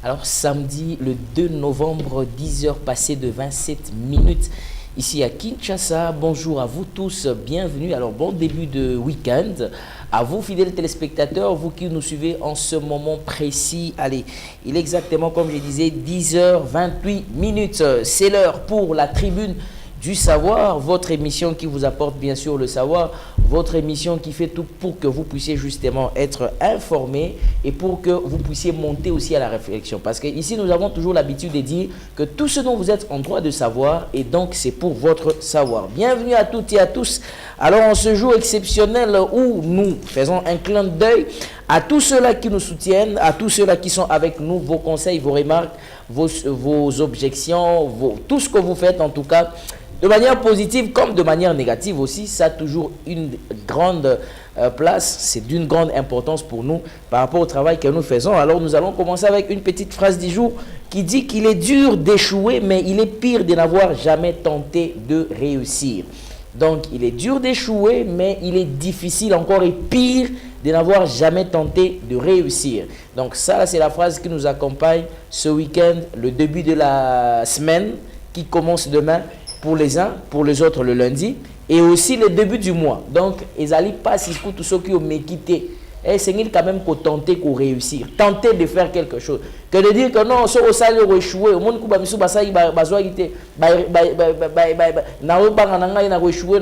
Alors samedi le 2 novembre, 10h passées de 27 minutes. Ici à Kinshasa, bonjour à vous tous, bienvenue. Alors bon début de week-end à vous fidèles téléspectateurs, vous qui nous suivez en ce moment précis. Allez, il est exactement comme je disais 10h28 minutes, c'est l'heure pour la tribune du savoir, votre émission qui vous apporte bien sûr le savoir, votre émission qui fait tout pour que vous puissiez justement être informés et pour que vous puissiez monter aussi à la réflexion. Parce que ici nous avons toujours l'habitude de dire que tout ce dont vous êtes en droit de savoir, et donc c'est pour votre savoir. Bienvenue à toutes et à tous. Alors en ce jour exceptionnel où nous faisons un clin d'œil à tous ceux-là qui nous soutiennent, à tous ceux-là qui sont avec nous, vos conseils, vos remarques, vos objections, tout ce que vous faites en tout cas, de manière positive comme de manière négative aussi, ça a toujours une grande place, c'est d'une grande importance pour nous par rapport au travail que nous faisons. Alors nous allons commencer avec une petite phrase du jour qui dit qu'il est dur d'échouer, mais il est pire de n'avoir jamais tenté de réussir. Donc il est dur d'échouer, mais il est difficile encore et pire de n'avoir jamais tenté de réussir. Donc ça, c'est la phrase qui nous accompagne ce week-end, le début de la semaine qui commence demain. Pour les uns, pour les autres le lundi, et aussi le début du mois. Donc, ils n'allaient pas si tous ceux qui ont quitté. Et c'est quand même qu'on tenter qu'on réussir, tenter de faire quelque chose. Que de dire que non, si on s'allait échouer, au monde qui va se passer, il va échouer,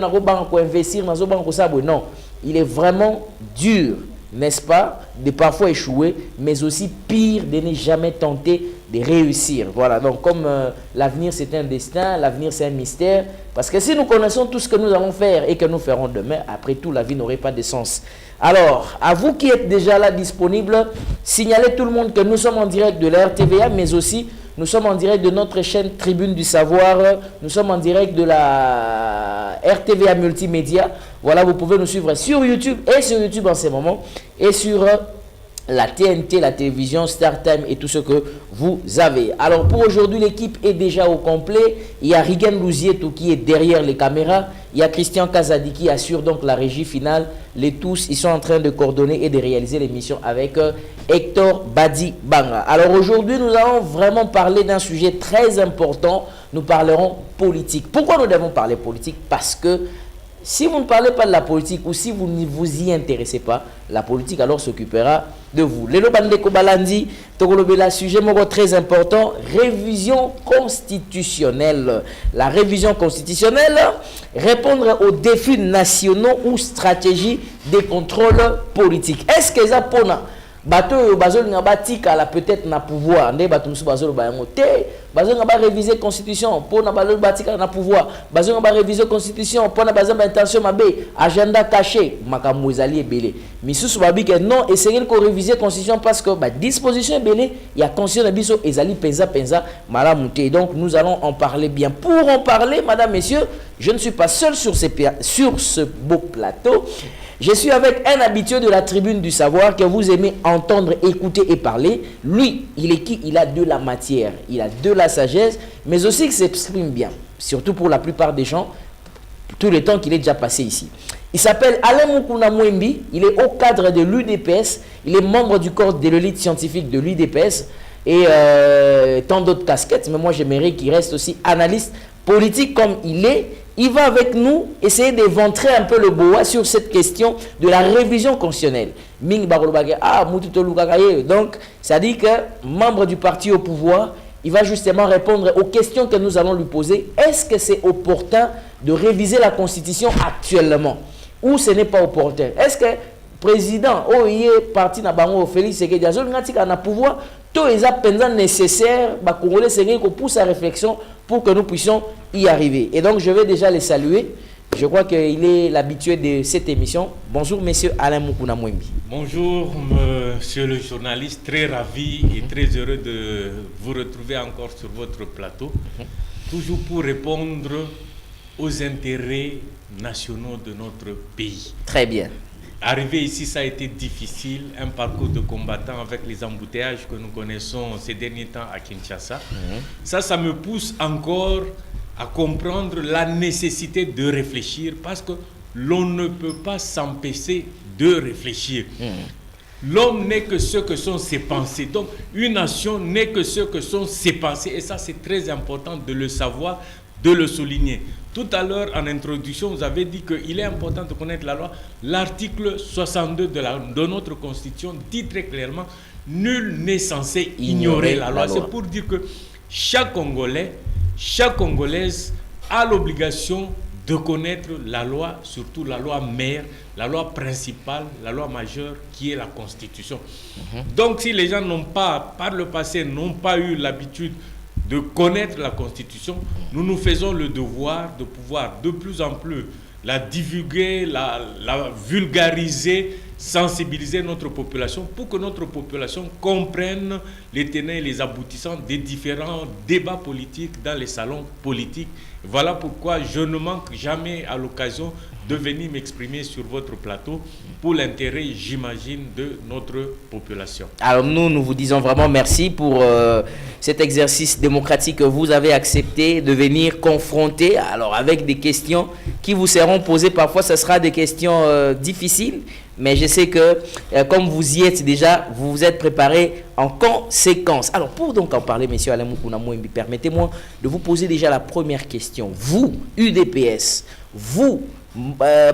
non, il est vraiment dur, n'est-ce pas, de parfois échouer, mais aussi pire de ne jamais tenter de réussir. Voilà, donc comme l'avenir c'est un destin, l'avenir c'est un mystère, parce que si nous connaissons tout ce que nous allons faire et que nous ferons demain, après tout la vie n'aurait pas de sens. Alors, à vous qui êtes déjà là disponible, signalez tout le monde que nous sommes en direct de la RTVA, mais aussi nous sommes en direct de notre chaîne Tribune du Savoir, nous sommes en direct de la RTVA Multimédia. Voilà, vous pouvez nous suivre sur YouTube en ce moment, et sur la TNT, la télévision, StarTime et tout ce que vous avez. Alors pour aujourd'hui, l'équipe est déjà au complet. Il y a Rigen Louzietou qui est derrière les caméras. Il y a Christian Kazadi qui assure donc la régie finale. Les tous, ils sont en train de coordonner et de réaliser l'émission avec Hector Badi Banga. Alors aujourd'hui, nous allons vraiment parler d'un sujet très important. Nous parlerons politique. Pourquoi nous devons parler politique? Parce que si vous ne parlez pas de la politique ou si vous ne vous y intéressez pas, la politique alors s'occupera de vous. Lelo Bandeko Balandi, Togolobela, sujet très important, révision constitutionnelle. La révision constitutionnelle, répondre aux défis nationaux ou stratégie des contrôles politiques. Est-ce que ça pona bateau bazol nga batika la peut-être na pouvoir ndé bato musu bazol ba yango te bazol nga ba réviser constitution pour na bazol batika na pouvoir bazol nga ba réviser constitution pour na bazol ba intention mabe agenda caché makamu ezali ebele misusu babi que non essayer ko réviser constitution parce que ba disposition ebele ya constitution na biso ezali penza malamu te. Donc nous allons en parler bien. Pour en parler, madame, messieurs, je ne suis pas seul sur ce beau plateau. Je suis avec un habitué de la tribune du savoir que vous aimez entendre, écouter et parler. Lui, il est qui? Il a de la matière, il a de la sagesse, mais aussi il s'exprime bien. Surtout pour la plupart des gens, tout le temps qu'il est déjà passé ici. Il s'appelle Alain Mukuna Mwembi, il est haut cadre de l'UDPS, il est membre du corps de l'élite scientifique de l'UDPS et tant d'autres casquettes, mais moi j'aimerais qu'il reste aussi analyste politique comme il est. Il va avec nous essayer d'éventrer un peu le boa sur cette question de la révision constitutionnelle. Donc, ça dit que membre du parti au pouvoir, il va justement répondre aux questions que nous allons lui poser. Est-ce que c'est opportun de réviser la Constitution actuellement ou ce n'est pas opportun? Est-ce que le président, il est parti dans le Félix Sekedi, il a pouvoir, tout est nécessaire, les Congolais poussent à réflexion pour que nous puissions y arriver. Et donc, je vais déjà les saluer. Je crois qu'il est l'habitué de cette émission. Bonjour, monsieur Alain Mukuna Mwembi. Bonjour, monsieur le journaliste. Très ravi et très heureux de vous retrouver encore sur votre plateau. Toujours pour répondre aux intérêts nationaux de notre pays. Très bien. Arriver ici, ça a été difficile, un parcours de combattant avec les embouteillages que nous connaissons ces derniers temps à Kinshasa. Ça me pousse encore à comprendre la nécessité de réfléchir parce que l'on ne peut pas s'empêcher de réfléchir. l'homme n'est que ce que sont ses pensées. Donc, une nation n'est que ce que sont ses pensées. Et ça, c'est très important de le savoir, de le souligner. Tout à l'heure, en introduction, vous avez dit qu'il est important de connaître la loi. L'article 62 de notre Constitution dit très clairement « Nul n'est censé ignorer la loi ». C'est pour dire que chaque Congolais, chaque Congolaise a l'obligation de connaître la loi, surtout la loi mère, la loi principale, la loi majeure qui est la Constitution. Donc si les gens n'ont pas, par le passé, n'ont pas eu l'habitude de connaître la Constitution, nous nous faisons le devoir de pouvoir de plus en plus la divulguer, la vulgariser, sensibiliser notre population pour que notre population comprenne les tenants et les aboutissants des différents débats politiques dans les salons politiques. Voilà pourquoi je ne manque jamais à l'occasion de venir m'exprimer sur votre plateau pour l'intérêt, j'imagine, de notre population. Alors nous vous disons vraiment merci pour cet exercice démocratique que vous avez accepté de venir confronter alors avec des questions qui vous seront posées. Parfois, ce sera des questions difficiles, mais je sais que comme vous y êtes déjà, vous vous êtes préparé en conséquence. Alors pour donc en parler, monsieur Alain Mukuna Mouimbi, permettez-moi de vous poser déjà la première question. Vous, UDPS, vous,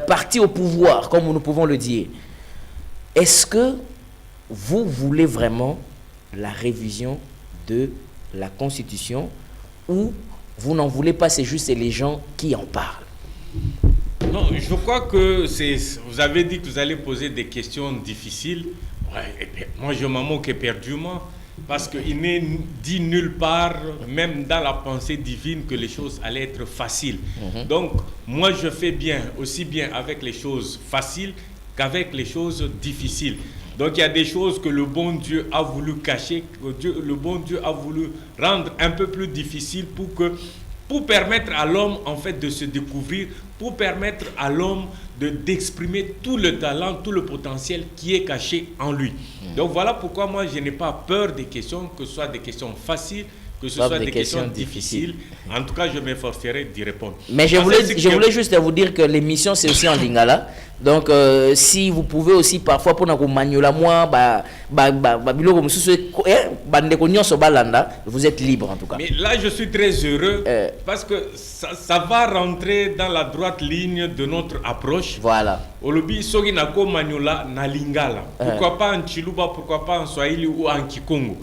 parti au pouvoir, comme nous pouvons le dire, est-ce que vous voulez vraiment la révision de la Constitution ou vous n'en voulez pas, c'est juste les gens qui en parlent? Non, je crois que vous avez dit que vous allez poser des questions difficiles. Ouais, et bien, moi, je m'en moque éperdument parce qu'il n'est dit nulle part, même dans la pensée divine, que les choses allaient être faciles. Donc, moi, je fais bien, aussi bien avec les choses faciles qu'avec les choses difficiles. Donc, il y a des choses que le bon Dieu a voulu cacher, que le bon Dieu a voulu rendre un peu plus difficiles pour permettre à l'homme, en fait, de se découvrir, pour permettre à l'homme d'exprimer tout le talent, tout le potentiel qui est caché en lui. Donc voilà pourquoi moi je n'ai pas peur des questions, que ce soit des questions faciles, que ce soit des questions difficiles. En tout cas, je m'efforcerai d'y répondre. Mais je voulais juste vous dire que l'émission c'est aussi en lingala. Donc si vous pouvez aussi parfois pour nous manuela moi vous êtes libre en tout cas. Mais là je suis très heureux parce que ça va rentrer dans la droite ligne de notre approche. Voilà. Olobi sogi nako manuela na lingala. Pourquoi pas en Chiluba, pourquoi pas en Swahili ou en Kikongo.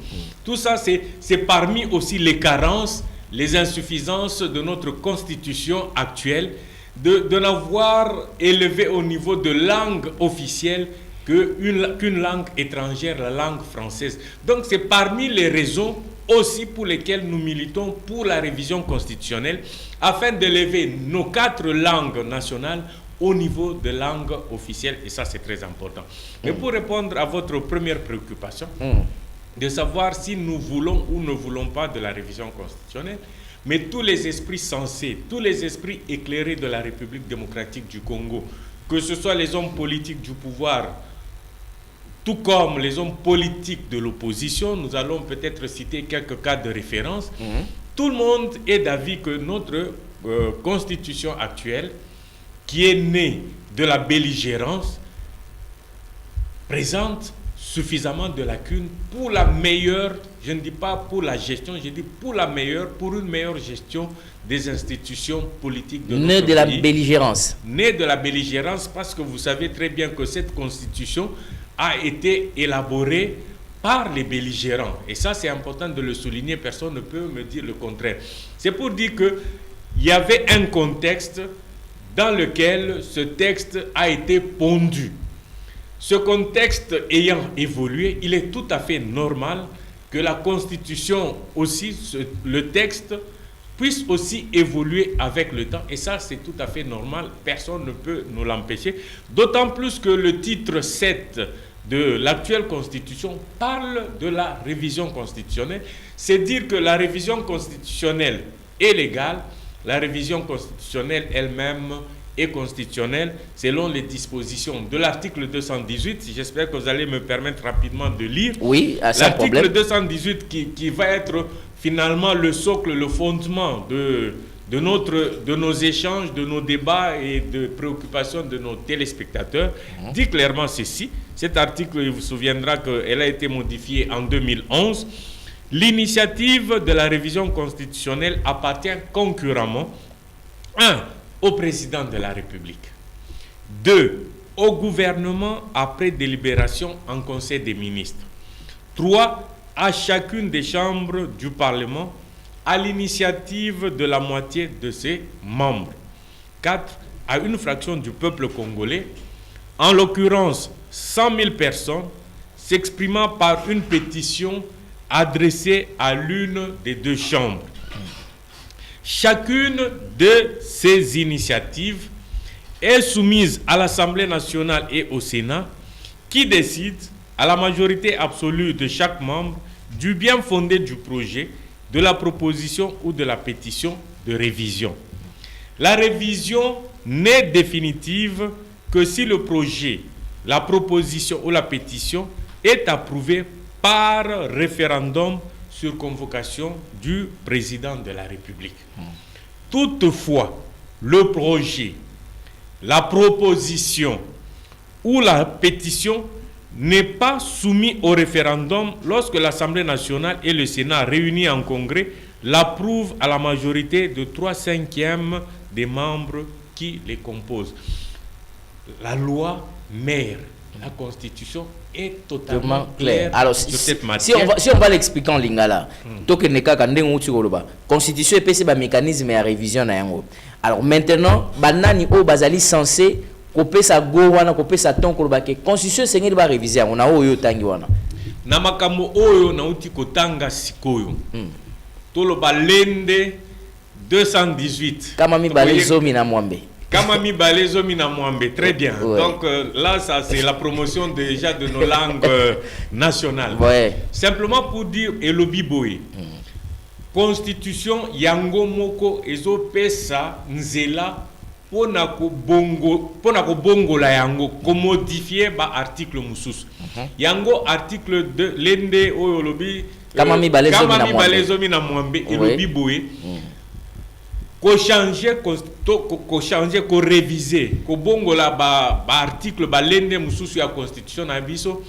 Tout ça c'est parmi aussi les carences, les insuffisances de notre constitution actuelle, de n'avoir élevé au niveau de langue officielle qu'une langue étrangère, la langue française. Donc c'est parmi les raisons aussi pour lesquelles nous militons pour la révision constitutionnelle, afin d'élever nos 4 langues nationales au niveau de langue officielle, et ça c'est très important. Mais pour répondre à votre première préoccupation, de savoir si nous voulons ou ne voulons pas de la révision constitutionnelle, mais tous les esprits sensés, tous les esprits éclairés de la République démocratique du Congo, que ce soit les hommes politiques du pouvoir, tout comme les hommes politiques de l'opposition, nous allons peut-être citer quelques cas de référence, tout le monde est d'avis que notre constitution actuelle, qui est née de la belligérance, présente suffisamment de lacunes pour la meilleure, je ne dis pas pour la gestion, je dis pour une meilleure gestion des institutions politiques de notre pays. Née de la belligérance. Née de la belligérance parce que vous savez très bien que cette constitution a été élaborée par les belligérants. Et ça, c'est important de le souligner, personne ne peut me dire le contraire. C'est pour dire qu'il y avait un contexte dans lequel ce texte a été pondu. Ce contexte ayant évolué, il est tout à fait normal que la Constitution aussi, le texte, puisse aussi évoluer avec le temps. Et ça, c'est tout à fait normal. Personne ne peut nous l'empêcher. D'autant plus que le titre 7 de l'actuelle Constitution parle de la révision constitutionnelle. C'est dire que la révision constitutionnelle est légale. La révision constitutionnelle elle-même et constitutionnelle selon les dispositions de l'article 218. J'espère que vous allez me permettre rapidement de lire. Oui, sans problème. L'article 218 qui va être finalement le socle, le fondement de nos échanges, de nos débats et de préoccupations de nos téléspectateurs, dit clairement ceci. Cet article, il vous souviendra qu'elle a été modifiée en 2011. L'initiative de la révision constitutionnelle appartient concurremment 1. Au président de la République, 2. Au gouvernement après délibération en Conseil des ministres, 3. À chacune des chambres du Parlement à l'initiative de la moitié de ses membres, 4. À une fraction du peuple congolais, en l'occurrence 100 000 personnes, s'exprimant par une pétition adressée à l'une des deux chambres. Chacune de ces initiatives est soumise à l'Assemblée nationale et au Sénat, qui décide à la majorité absolue de chaque membre du bien fondé du projet, de la proposition ou de la pétition de révision. La révision n'est définitive que si le projet, la proposition ou la pétition est approuvé par référendum sur convocation du président de la République. Toutefois, le projet, la proposition ou la pétition n'est pas soumis au référendum lorsque l'Assemblée nationale et le Sénat réunis en congrès l'approuvent à la majorité de 3/5 des membres qui les composent. La loi mère, la Constitution est totalement claire. Alors, sur cette matière. si on va l'expliquer en lingala, Constitution est un mécanisme de révision. Alors maintenant, banani o bazali censé couper sa go wana couper sa ton ko ba Constitution c'est ngeli ba réviser on a oyo tangi wana. Na makambo oyo na uti kotanga sikoyo. Tolo balende 218. Kama mi balezo mina mwambe. Kamami Balezo Mina Mwambe, très bien. Ouais. Donc là, ça c'est la promotion déjà de nos langues nationales. Ouais. Simplement pour dire Elobi Boye. Constitution yango moko ezo pesa nzela pona ko bongo la yango ko modifier ba article mususu. Yango article de lende oyo lobi Kamami Balezo Mina Mwambe Elobi Boye. Ko changer ko réviser ko bongola ba article ba lende mususu ya constitution na biso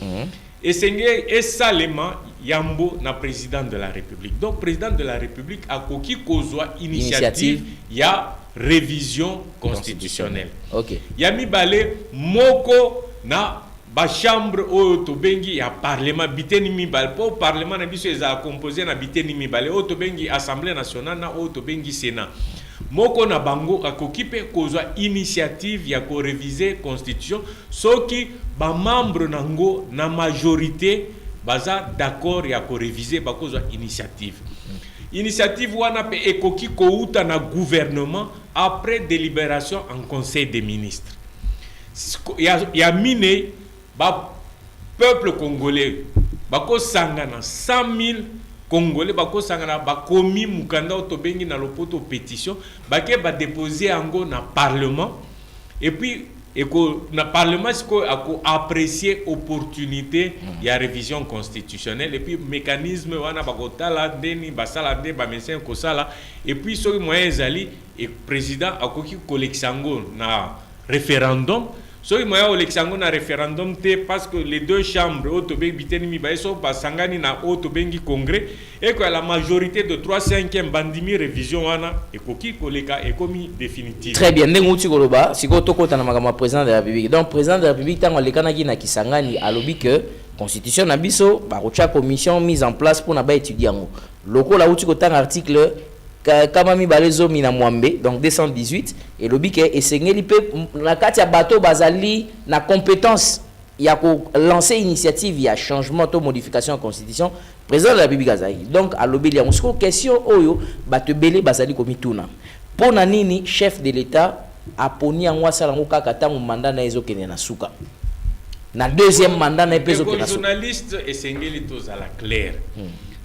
et sengé et salement yambo na président de la République. Donc président de la République a koki kozwa initiative ya révision constitutionnelle. OK. Yami balé moko na ba chambre o to bengi ya parlement biteni mibale po parlement na biso eza composé na biteni mibale o to bengi assemblée nationale na o to bengi sénat. Moko na bango akokipe kozwa initiative ya ko réviser constitution soki ba membre nango na majorité baza d'accord ya ko réviser ba kozwa initiative. Initiative wana pe ekoki ko uta na gouvernement après délibération en conseil des ministres. Ya mine ba peuple congolais bako sangana 100 000 Congolais bako sangana bakomi mukanda otobengi na lopoto pétition bake ba déposer ango na parlement et puis na parlement siko ako apprécier opportunité ya révision constitutionnelle et puis mécanisme wana bakotala ndeni basala nde ba médecin ko sala et puis soki moyen ezali et président akoki koleksango na référendum. So il moya olexango na référendum te parce que les deux chambres otobengi biteni mi baeso basangani na otobengi congrès et que la majorité de 3/5 bandimi révision wana ekoki koleka ekomi définitive. Très bien, ndenguti koloba siko tokota na makambo président de la République. Donc président de la République tango lekanaki na kisangani alobi que constitution na biso ba kocha commission mise en place pour na ba étudier ngo. Loko la uti kotanga article Kamami Balezo Mina Mwambe, donc 218, et le bique et sengeli pe la katia bateau bazali na compétence il y a lancer initiative il y a changement ou modification de constitution président de la République azali. Donc à l'obéli on se question oyo bato belé bazali komituna. Pona nini chef de l'état a poni en wasala ngo kaka tango mandat na ezo kene na suka. Na deuxième mandat na peso kene na suka. Journaliste et sengeli tozala clair.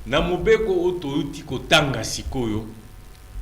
Na mobeko otoyuti ko tanga sikoyo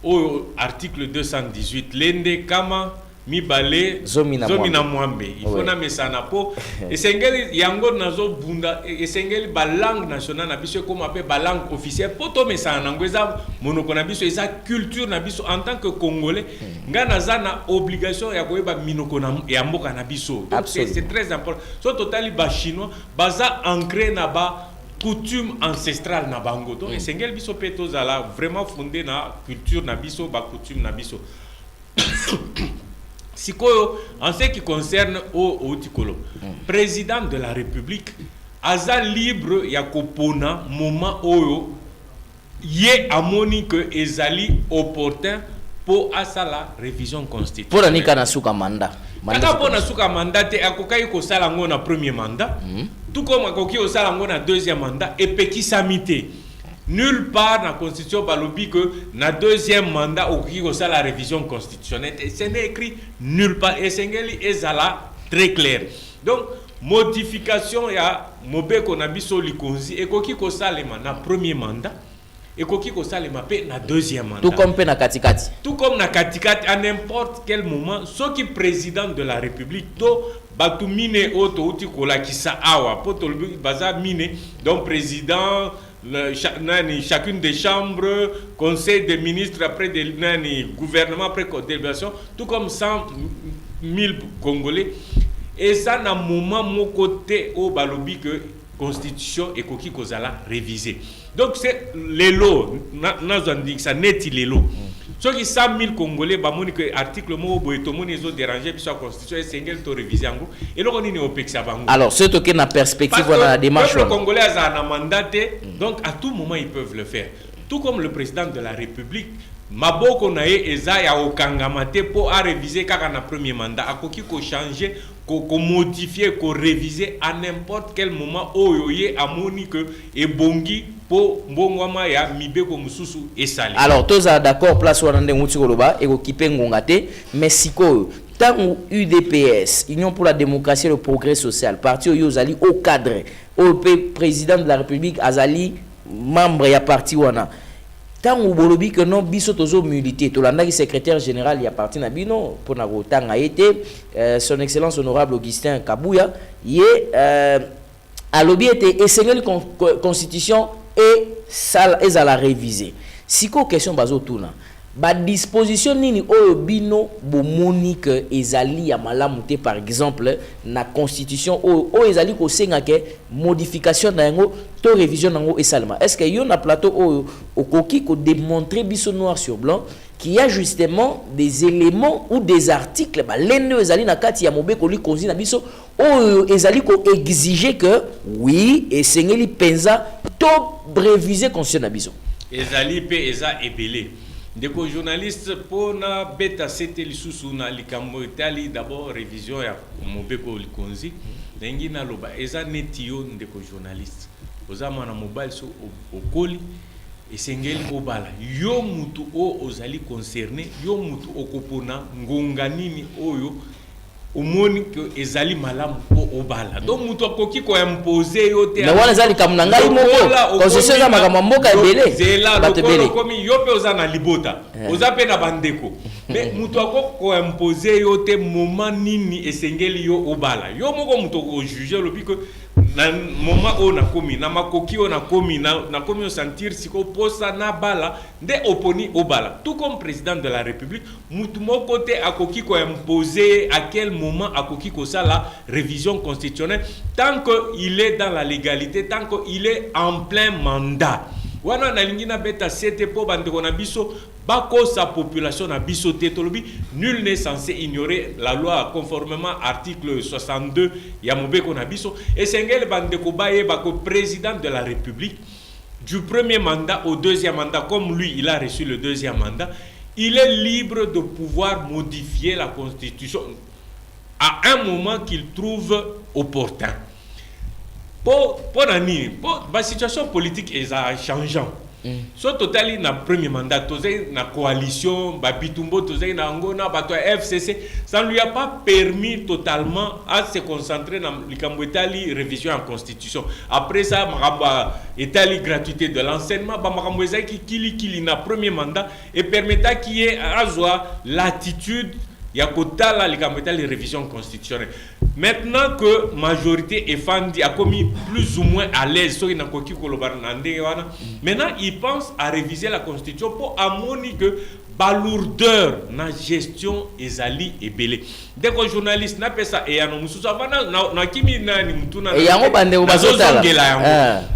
au article 218 lende kama mibale zomi na mwambe il faut na mesana po esengeli yango nazo bunda esengeli ba langue nationale na biso comme appelle ba langue officielle po to mesana nango eza monoko na biso eza culture na biso en tant que congolais nga naza na obligation ya koyeba minoko na ya mboka na biso. Donc c'est très important. So totali ba chinois baza ancré na ba coutume ancestrale na bango. Donc esengeli biso pe tozala vraiment fondé na culture na biso ba coutume na biso. Sikoyo, en ce qui concerne au Tikolo, président de la République, aza libre ya kopona moment oyo ye amoni que ezali opportun pour asa la révision constitutionnelle. Pour anika na suka mandat. Kaka pour na suka mandat te akokai ko sala ngo na premier mandat, tout comme akoki ko sala ngo na deuxième mandat et peki samité. Nulle part dans la constitution balobi que na deuxième mandat au qui ça la révision constitutionnelle et c'est écrit nulle part et sengeli ezala très clair. Donc modification ya mobeko na biso likonzi et koki ko salema na premier mandat et koki ko salema pe na deuxième mandat. Tout comme pe na katikati. Tout comme na katikati à n'importe quel moment ce qui président de la République to batu mine auto uti kola kisa awa poto baza mine donc président chacune des chambres, conseil des ministres après des gouvernement après délibération, tout comme 100 000 Congolais. Et ça, dans un moment, mon côté au balobi que constitution et koki kozala révisé. Donc c'est les lots, ça net les lots. Ceux qui 100 000 Congolais, bah mon que article mo boetomon ils ont dérangé puis sur constitution et sengel to révisé ango et là on est au Pexabango. Alors ce token na perspective voilà la démarche. Le Congolais a un mandat donc à tout moment ils peuvent le faire. Tout comme le président de la République maboko na ye eza ya okangamate pour à réviser kaka na premier mandat akoki ko changer ko modifier ko réviser à n'importe quel moment oyoye amoni que ebongi po mbongwama ya mibeko mususu esali. Alors toza d'accord place wana ndenge muti koloba ekokipe ngonga te mais sikoyo tant UDPS Union pour la démocratie et le progrès social parti oyo zali au cadre au président de la République azali membre ya parti wana tant ou bolobi que non biso tozo milité to landa secrétaire général ya parti na bino pour na rotanga été son excellence honorable Augustin Kabouya ye a lobby était essentiel constitution et ça à la réviser. Si quoi question bazo tourna ba disposition nini oyo bino bomoni que ezali ya malamu te par exemple na constitution o ezali ko senga ke modification na yango to révision nango esalema. Est-ce que yo na plateau oyo okoki ko démontrer biso noir sur blanc qu'il y a justement des éléments ou des articles ba lendo ezali na kati ya mobeko li konzi na biso oyo ezali ko exiger que oui et sengeli penza to réviser constitution na biso. Ezali pe eza ebele. Ndeko journaliste pour na beta c'était lisusu na likambo itali d'abord révision ya mobeko likonzi dengi na loba eza netio ndeko journaliste ozama na mobile so okoli esengeli obala yo mutu o ozali concerné yo mutu okopona ngonga nini oyo omoni que ezali malamu ko obala donc mutu akoki ko imposer yo te na wana ezali kamuna ngai moko constitution za makambo mboka ebele bato ebele komi yo pe oza na libota oza pe na bandeko mais mutu akoko ko imposer yo te moment nini esengeli yo obala yo moko mutu ko juger lobi que na moment o na komi na makoki o na komi na komi o sentir siko posa na bala nde oponi obala tout comme président de la République mutu moko te akoki ko imposer à quel moment akoki ko ça la révision constitutionnelle tant que il est dans la légalité tant que il est en plein mandat wana na lingina beta sete po bandeko na biso bako sa population na biso te tolobi nul n'est censé ignorer la loi conformément article 62 ya mobeko na biso et sengel bandeko baye bako président de la République du premier mandat au deuxième mandat comme lui il a reçu le deuxième mandat il est libre de pouvoir modifier la constitution à un moment qu'il trouve opportun. Pour la situation politique est changeant. So totali na premier mandat, tozai na coalition, babitumbo tozai na ngona bato FCC, ça ne lui a pas permis totalement à se concentrer dans likambo etali révision en constitution. Après ça, maraba etali gratuité de l'enseignement, ba makambo ezaki kili na premier mandat et permettant qu'il y ait azwa l'attitude il y a kotala les révisions constitutionnelles. Maintenant que majorité est fandi a commis plus ou moins à l'aise, maintenant ils pensent à réviser la constitution pour amoni que la lourdeur na gestion ezali ebele. Dès que journaliste n'a pas ça et à nous na kimi na ni mutuna et yango bande ko bazotala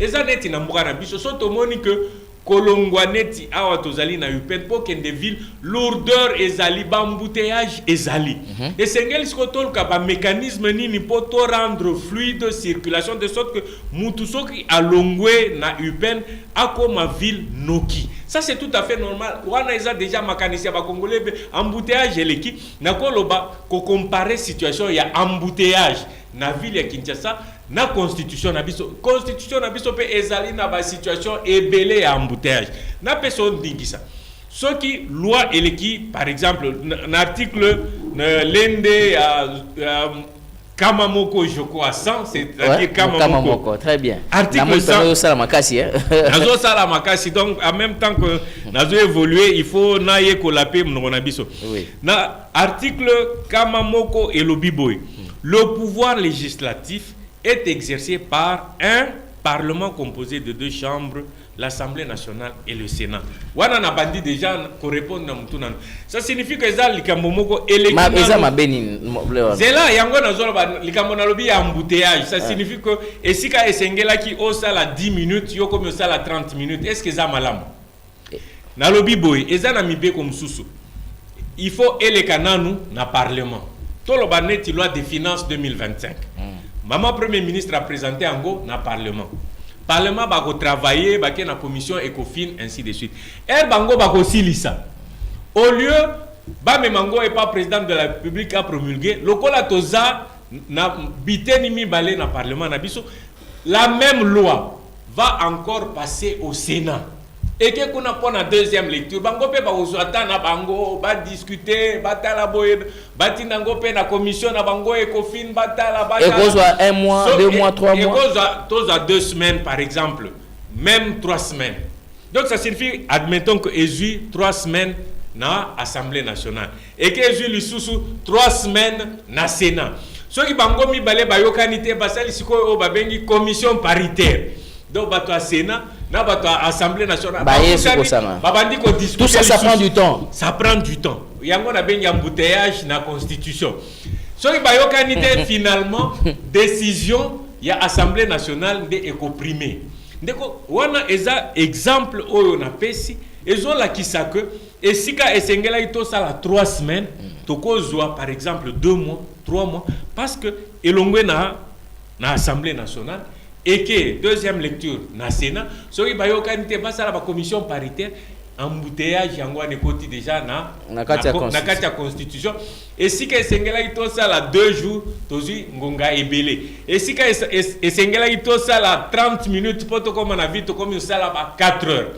eza neti na mbuka na biso so tomoni que kolongwa neti awa tozali na UPN pour que des villes lourdeur ezali bambouteillage ezali et sengeli skotol ka ba mécanisme nini pour to rendre fluide circulation de sorte que mutu soki alongwe na UPN akoma ville noki. Ça c'est tout à fait normal. Wana eza déjà mécanicien ba congolais embouteillage eleki na koloba ko comparer situation ya embouteillage na ville ya Kinshasa na constitution na biso pe ezali na ba situation ebele ya embouteillage na personne dingisa soki loi eleki par exemple l'article l'ende Kamamoko Joko à 100, c'est-à-dire Kamamoko. Très bien. Article 100. Nazo sala makasi donc en même temps que nazo évoluer, il faut naye kolapé mnonabiso. Oui. Na article Kamamoko et Lobiboy. Le pouvoir législatif est exercé par un parlement composé de 2 chambres, l'Assemblée nationale et le Sénat. Wana na bandi déjà ko répondre na mutuna. Ça signifie que ça likambomoko électif. Ma eza mabeni. Zela yango na zolo ba likambo na lobi ya embouteillage. Ça signifie que esika esengela ki osala 10 minutes yo comme osala 30 minutes. Est-ce que ça malamu? Na lobi boy eza na mibe comme susu. Il faut eleka nanu na parlement. Tolo ba neti loi des finances 2025. Maman Premier ministre a présenté en go na parlement. Parlement va travailler, va na commission ECOFIN, ainsi de suite. El bango va silisa. Au lieu, ba memango est pas président de la République a promulgué, lokola toza na biteni mi balé na parlement na biso, la même loi va encore passer au Sénat. Et que qu'on a pour la deuxième lecture, bango pe ba ozata na bango, ba discuter, ba tala boye, ba tinango pe na commission na bango ECOFIN, ba tala ba. Et soit 1 mois, 2 mois, 3 mois. Et cause 2 semaines par exemple, même 3 semaines. Donc ça signifie, admettons que Ezu 3 semaines na Assemblée nationale et que Ezu lisusu 3 semaines na Sénat. Ceux qui bango mi balé ba yokanité ba sali siko o ba bengi commission paritaire. Donc bato à Sénat na bato à Assemblée nationale tout ça ça prend du temps. Ça prend du temps. Yango na bengi embouteillage na constitution. So ba yokanité finalement décision ya Assemblée nationale de écoprimé. Ndeko wana eza exemple oyo na pesi ezo la kisaka et sika esengela ito sala 3 semaines tokozwa par exemple 2 mois 3 mois parce que elongwe na Assemblée nationale et que deuxième lecture na Sénat soki bayokanité basala ba commission paritaire embouteillage yango ne koti déjà na kati ya constitution et si que esengela ito sala 2 jours tozi ngonga ebele et si que esengela ito sala 30 minutes poto comme na vite comme sala ba 4 heures.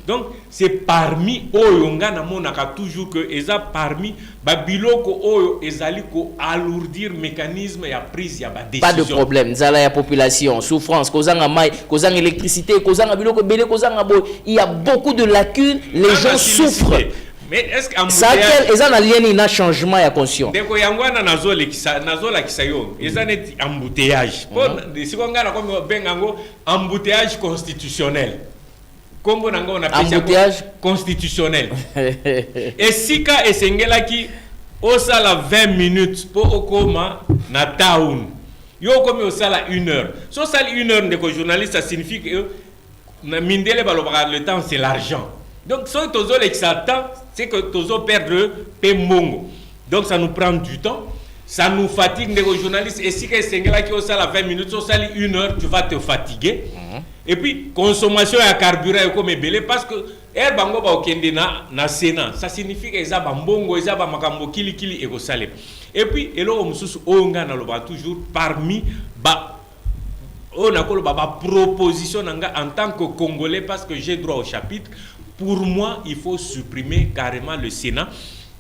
Donc c'est parmi oyo ngana monaka toujours que eza parmi ba biloko oyo ezali ko alourdir mécanisme ya prise ya ba décision. Pas de problème, zala ya population, souffrance, kozanga mai, kozanga électricité, kozanga biloko belé, kozanga boy, il y a beaucoup de lacunes, les gens souffrent. Mais est-ce que ça quel eza na lieni na changement ya conscience. Deko yangwana nazola kisayo, eza net embouteillage. Bon, si on ngana comme bengango embouteillage constitutionnel. Kombo nango na embouteillage constitutionnel. Et sika esengela ki osala 20 minutes pour okoma na town. Yo komi osala 1 heure. So sala 1 heure ndeko journaliste ça signifie que na mindele balobaka le temps c'est l'argent. Donc so tozo l'exaltant c'est que tozo perdre pemongo. Donc ça nous prend du temps. Ça nous fatigue ndeko journaliste et sika esengela ki osala 20 minutes so sala 1 heure tu vas te fatiguer. Et puis consommation ya carburant est comme belé parce que er bango ba okende na Sénat ça signifie que eza ba mbongo eza ba makambo kili e ko salé. Et puis elo mususu onga na loba toujours parmi ba on a kolo ba proposition nanga en tant que Congolais parce que j'ai droit au chapitre. Pour moi, il faut supprimer carrément le Sénat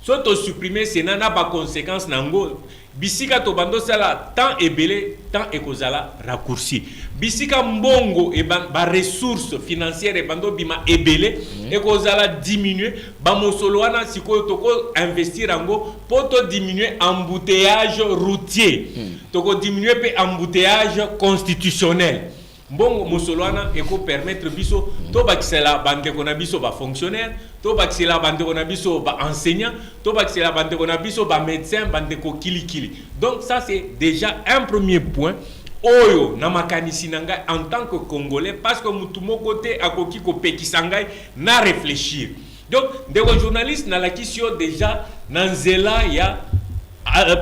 soit to supprimer Sénat n'a pas conséquence nango bisika to bando sala temps ebele temps ekozala raccourci bisika mbongo e ba ressources financières e bando bima ebele ekozala diminuer ba mosolo wana sikoyo toko investir ango poto diminuer embouteillage routier toko diminuer pe embouteillage constitutionnel mbongo mosolo wana eko permettre biso to bakisela bande kona biso ba fonctionnaire to bakisela bande kona biso ba enseignant to bakisela bande kona biso ba médecin bande ko kili. Donc ça c'est déjà un premier point oyo na makanisi nanga en tant que congolais parce que mutu moko te akoki ko pekisa ngai na réfléchir. Donc des journalistes na la question déjà nanzela ya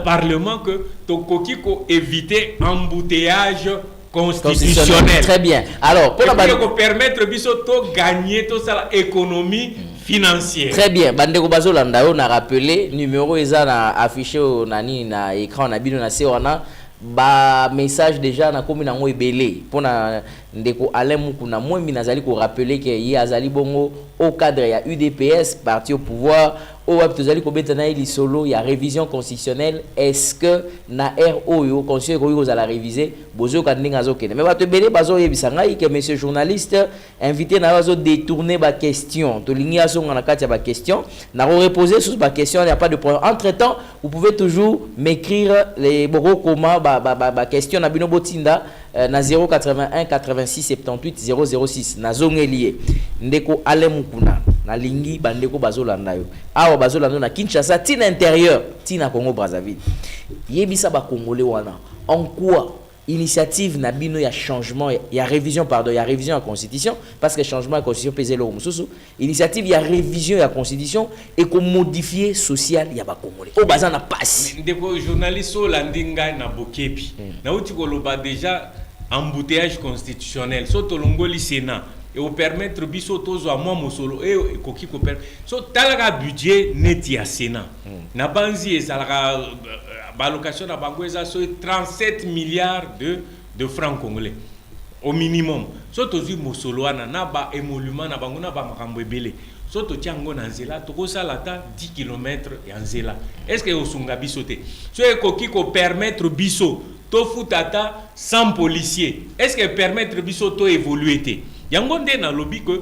parlement que to koki ko éviter embouteillage constitutionnel. Très bien. Alors, pour permettre de gagner toute ça économie financière. Très bien. Bandeko Bazolanda on a rappelé numéro ezana affiché au nani na écran na bino na sewana ba message déjà na komi nango ebele pona ndeko Alain Mukuna moi minazali ko rappeler que yi azali bongo au cadre ya UDPS parti au pouvoir au web tozali ko betana ili solo ya révision constitutionnelle est-ce que na RO conseil ko za la réviser bozo ka ndinga zokene mais bato ebele bazo yebisa ngai que monsieur journaliste invité na bazo détourner ba question to lingi asonga na kati ya ba question na reposer sur ba question il n'y a pas de problème entre temps vous pouvez toujours m'écrire les boko comment ba question na bino botinda na 081 86 78 006 na zongelié ndeko Alain Mukuna na lingi bandeko bazolanda yo awa bazolanda na Kinshasa tina intérieur tina Congo Brazzaville yebisa ba congolais wana en quoi initiative na bino ya changement ya révision ya constitution parce que changement ya constitution pesé le mususu initiative ya révision ya constitution et ko modifier social ya ba congolais o baza na passe ndeko journaliste o landinga na bokepi na uti ko loba déjà embouteillage constitutionnel so to longoli Sénat et au permettre biso tozo a moi mosolo et koki ko per so talaga budget net ya Sénat na banzi ezalaka allocation na bango eza so 37 milliards de francs congolais au minimum so tozi mosolo wana na ba émolument na bango na ba makambo ebele so to tiango na nzela to ko sala ta 10 km ya nzela est-ce que osunga biso te so e koki ko permettre biso to futata sans policier est-ce que permettre biso to évoluer te yango nde na lobby que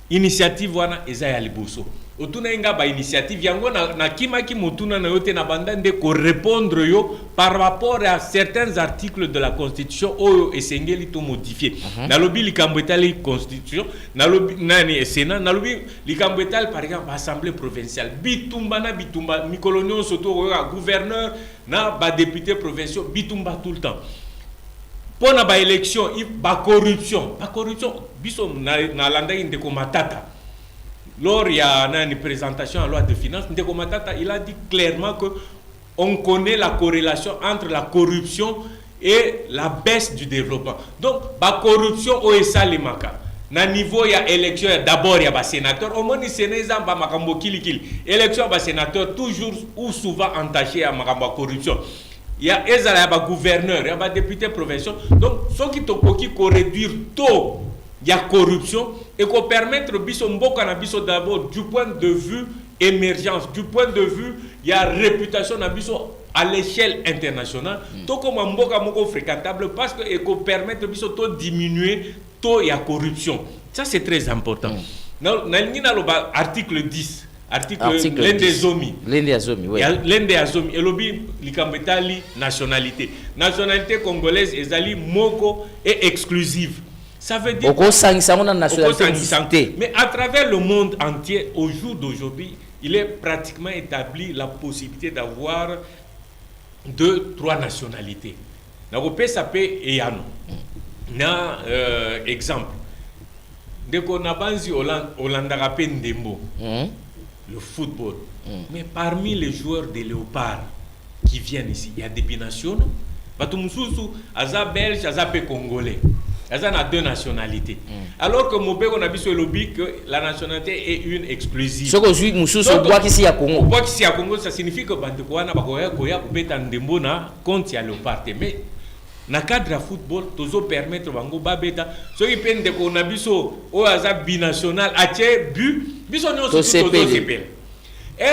initiative wana eza ya liboso otuna inga ba initiative yango na kimaki motuna na yote na banda nde ko répondre yo par rapport à certains articles de la constitution oyo esengeli to modifier na lobby likambo etali constitution na lobby nani Sénat na lobby likambo etali par exemple assemblée provinciale bitumba mikolonio soto gouverneur na ba député provinciaux bitumba tout le temps pour na élection ba corruption biso na landa inde ko matata lors il y a une présentation en loi de finances ndeko matata il a dit clairement que on connaît la corrélation entre la corruption et la baisse du développement donc ba corruption o esalimaka na niveau ya élection d'abord ya ba sénateur au moins sénéza ba makambo kilikili élection ba sénateur toujours ou souvent entaché à makambo corruption. Il y a ezala ya ba gouverneur, il y a ba député provincial. Donc ceux qui tokoki ko réduire taux il y a corruption et qu'on permettre biso mboka na biso d'abord du point de vue émergence, du point de vue il y a réputation na biso à l'échelle internationale. To comme mboka moko fréquentable parce que et qu'on permettre biso to diminuer taux il y a corruption. Ça c'est très important. Na loba article 10 article l'endezomi oui l'endezomi et lobby likambetali nationalité congolaise ezali moko et exclusive ça veut dire nationalité mais à travers le monde entier au jour d'aujourd'hui il est pratiquement établi la possibilité d'avoir 2-3 nationalités na kopesa pe eyano na exemple ndeko na banzi Hollanda pe ndembo le football. Mais parmi les joueurs des Léopards qui viennent ici, il y a des binationaux. Batumususu, aza belge, aza pe congolais. Aza na 2 nationalités. Alors que Mobé, on a vu sur le lobby que la nationalité est une exclusive. Ce que je Mususu, bois qui à Congo. Bois qui à Congo, ça signifie que Bandekoana, Bakoya, Koya, Kubeta, Ndembo, na compte ya Léopard. Mais na cadre de football, tozo permettre bango babeta. Ce qui peine de konabiso, o aza binational, ache but. Biso nyonso tozo sepel.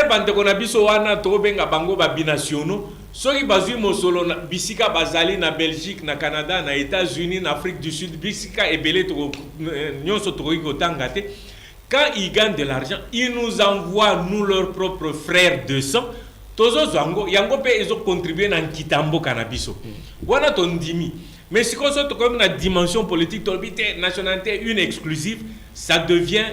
bandeko na biso wana to benga bango ba binationaux soki bazui mosolo na bisika bazali na Belgique na Canada na États-Unis na Afrique du Sud bisika ebele to nyonso to kotanga te. Quand ils gagnent de l'argent, ils nous envoient nous leurs propres frères de sang. Tozo zango yango pe ezo contribuer na kitambo canabiso. Wana tondimi. Mais si on sort comme la dimension politique, nationalité une exclusive, ça devient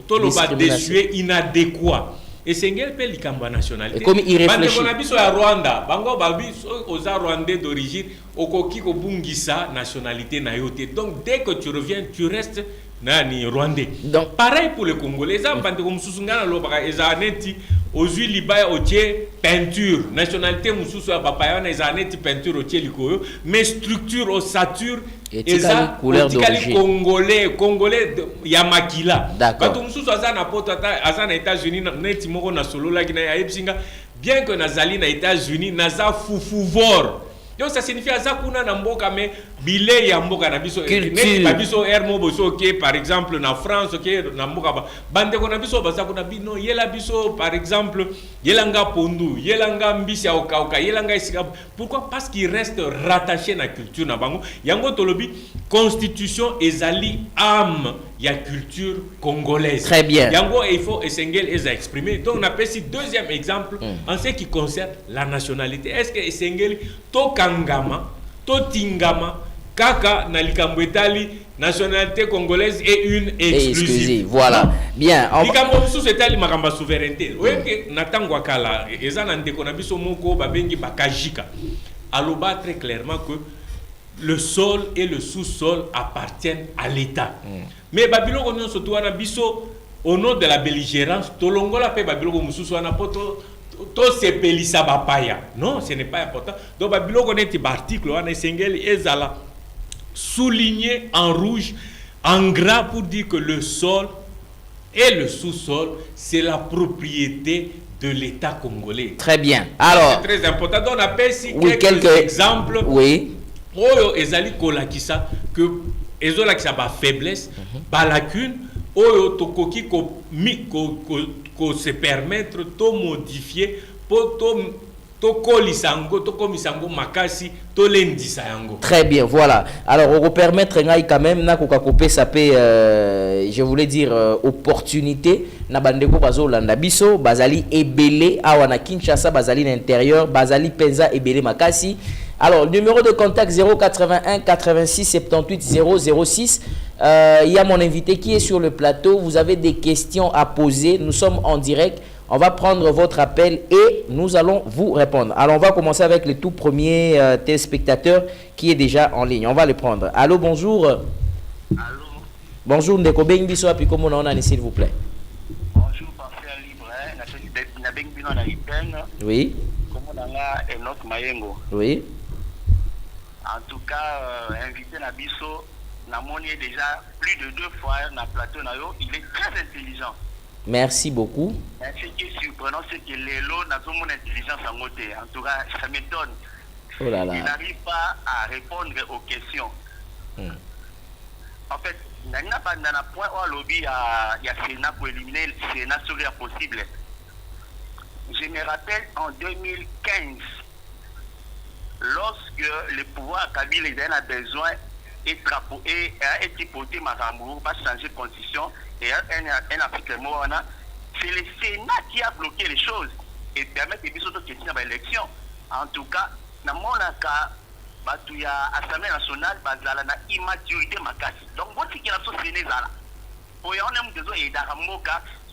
toloba désuet, inadéquat. Et c'est une belle nationalité. Comme il réfléchit. On a Rwanda, bango babi aux Rwandais d'origine, au koki ko bungisa nationalité na yote. Donc dès que tu reviens, tu restes nani Rwandais. Donc pareil pour les Congolais. Les gens bande comme susungana lobaka ezaneti ozui libaya otie peinture nationalité mususu abapaya na ezaneti peinture otie likoyo mais structure ossature eza couleur d'origine congolais ya makila bato mususu azana poto azana États-Unis neti moko na solo la gina ya ebsinga bien que nazali na États-Unis naza fufuvor. Donc ça signifie azakuna na mboka me bile ya mboka na biso neti ba biso hermo boso ke par exemple na France ke na mboka ba bande ko na biso bazakuna bino yela biso par exemple yelanga pondu yelanga mbisi ya okauka yelanga isika. Pourquoi? Parce qu'il reste rattaché na culture na bango yango tolobi constitution ezali âme ya culture congolaise. Très bien. Yango il faut Esengel eza exprimer. Donc on appelle ici deuxième exemple en ce qui concerne la nationalité. Est-ce que Esengel to kangama to tingama kaka na likambo etali nationalité congolaise est une exclusive. Voilà. Non. Bien. Likambo sous etali makamba souveraineté. Oye natangwa kala eza na ndeko na biso moko babengi bakajika. Aloba très clairement que le sol et le sous-sol appartiennent à l'État. Mais Babylone on surtout na biso au nom de la belligérance tolongola pe Babylone mususu na poto to sepelisa bapaya. Non, ce n'est pas important. Donc Babylone on est article on Esengel ezala souligné en rouge en gras pour dire que le sol et le sous-sol c'est la propriété de l'État congolais. Très bien. Alors, c'est très important. Donc on appelle ici quelques exemples. Oui. Oyo ezali kolakisa que ezolakisa ba faiblesse, ba lacune, oyo tokoki ko se permettre to modifier pour to kolisango to komisango makasi to lendisa yango. Très bien, voilà. Alors on va permettre ngai quand même na koka kopé sapé je voulais dire opportunité na bandeko bazolanda biso bazali ebele awa na Kinshasa bazali na intérieur bazali penza ebele makasi. Alors, numéro de contact 081 86 78 006. Il y a mon invité qui est sur le plateau. Vous avez des questions à poser. Nous sommes en direct. On va prendre votre appel et nous allons vous répondre. Alors, on va commencer avec le tout premier téléspectateur qui est déjà en ligne. On va le prendre. Allô, bonjour. Allô. Bonjour, Ndeko Bengiso Apikomo Naonani, s'il vous plaît. Bonjour, parfait libre. Oui. Oui. En tout cas, invité Nabiso, Namoni est déjà plus de 2 fois dans le plateau. Il est très intelligent. Merci beaucoup. Mais ce qui est surprenant, c'est que Lélo n'a pas mon intelligence en côté. En tout cas, ça m'étonne. Oh là là. Il n'arrive pas à répondre aux questions. En fait, il n'y a pas de point où il y a Sénat pour éliminer le Sénat serait possible. Je me rappelle en 2015, lorsque le pouvoir Kabila a besoin d'être porté Marambourg, pas changer de constitution, et un Afrique Moana, c'est le Sénat qui a bloqué les choses et permet de faire des questions à l'élection. En tout cas, dans mon cas, il y a l'Assemblée nationale, il y a l'immaturité makasi. Donc, ce qui est la société, on a besoin de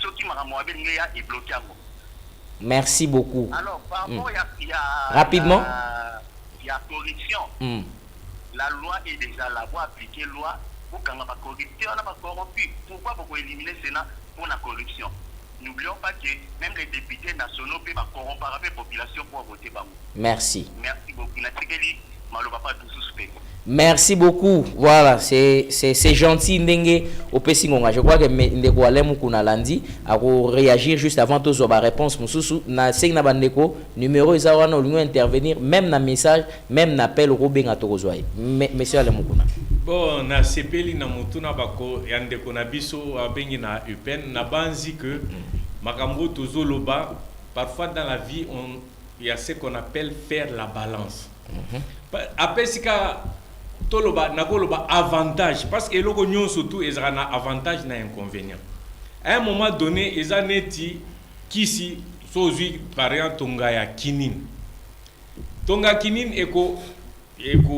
ceux qui m'ont bloqué. Merci beaucoup. Alors, par rapport, il y a rapidement. Il y a corruption. La loi est déjà la loi appliquée, loi pour quand on a corruption, on a corrompu. Pourquoi pour éliminer le Sénat pour la corruption? N'oublions pas que même les députés nationaux peuvent corrompre la population pour voter. Merci. Merci beaucoup. Merci beaucoup. Voilà, c'est gentil Ndenge au Pessingonga. Je crois que Ndeko Alemu kuna landi a réagir juste avant tous la réponse mususu na segna bandeko numéro izawana olingo intervenir même na message même na appel Robin Atokozwai. Monsieur Alemu kuna. Bon, na sepeli na mutuna bako yandeko na biso abengi na UPN na banzi que Makambo tozoloba, parfois dans la vie, il y a ce qu'on appelle faire la balance. Après, si toloba nakoloba avantage, parce que l'oko nyon surtout ils ont un avantage na inconvénient. À un moment donné, ils ont neti kisi sozi par exemple tonga ya kinin. Tonga kinin eko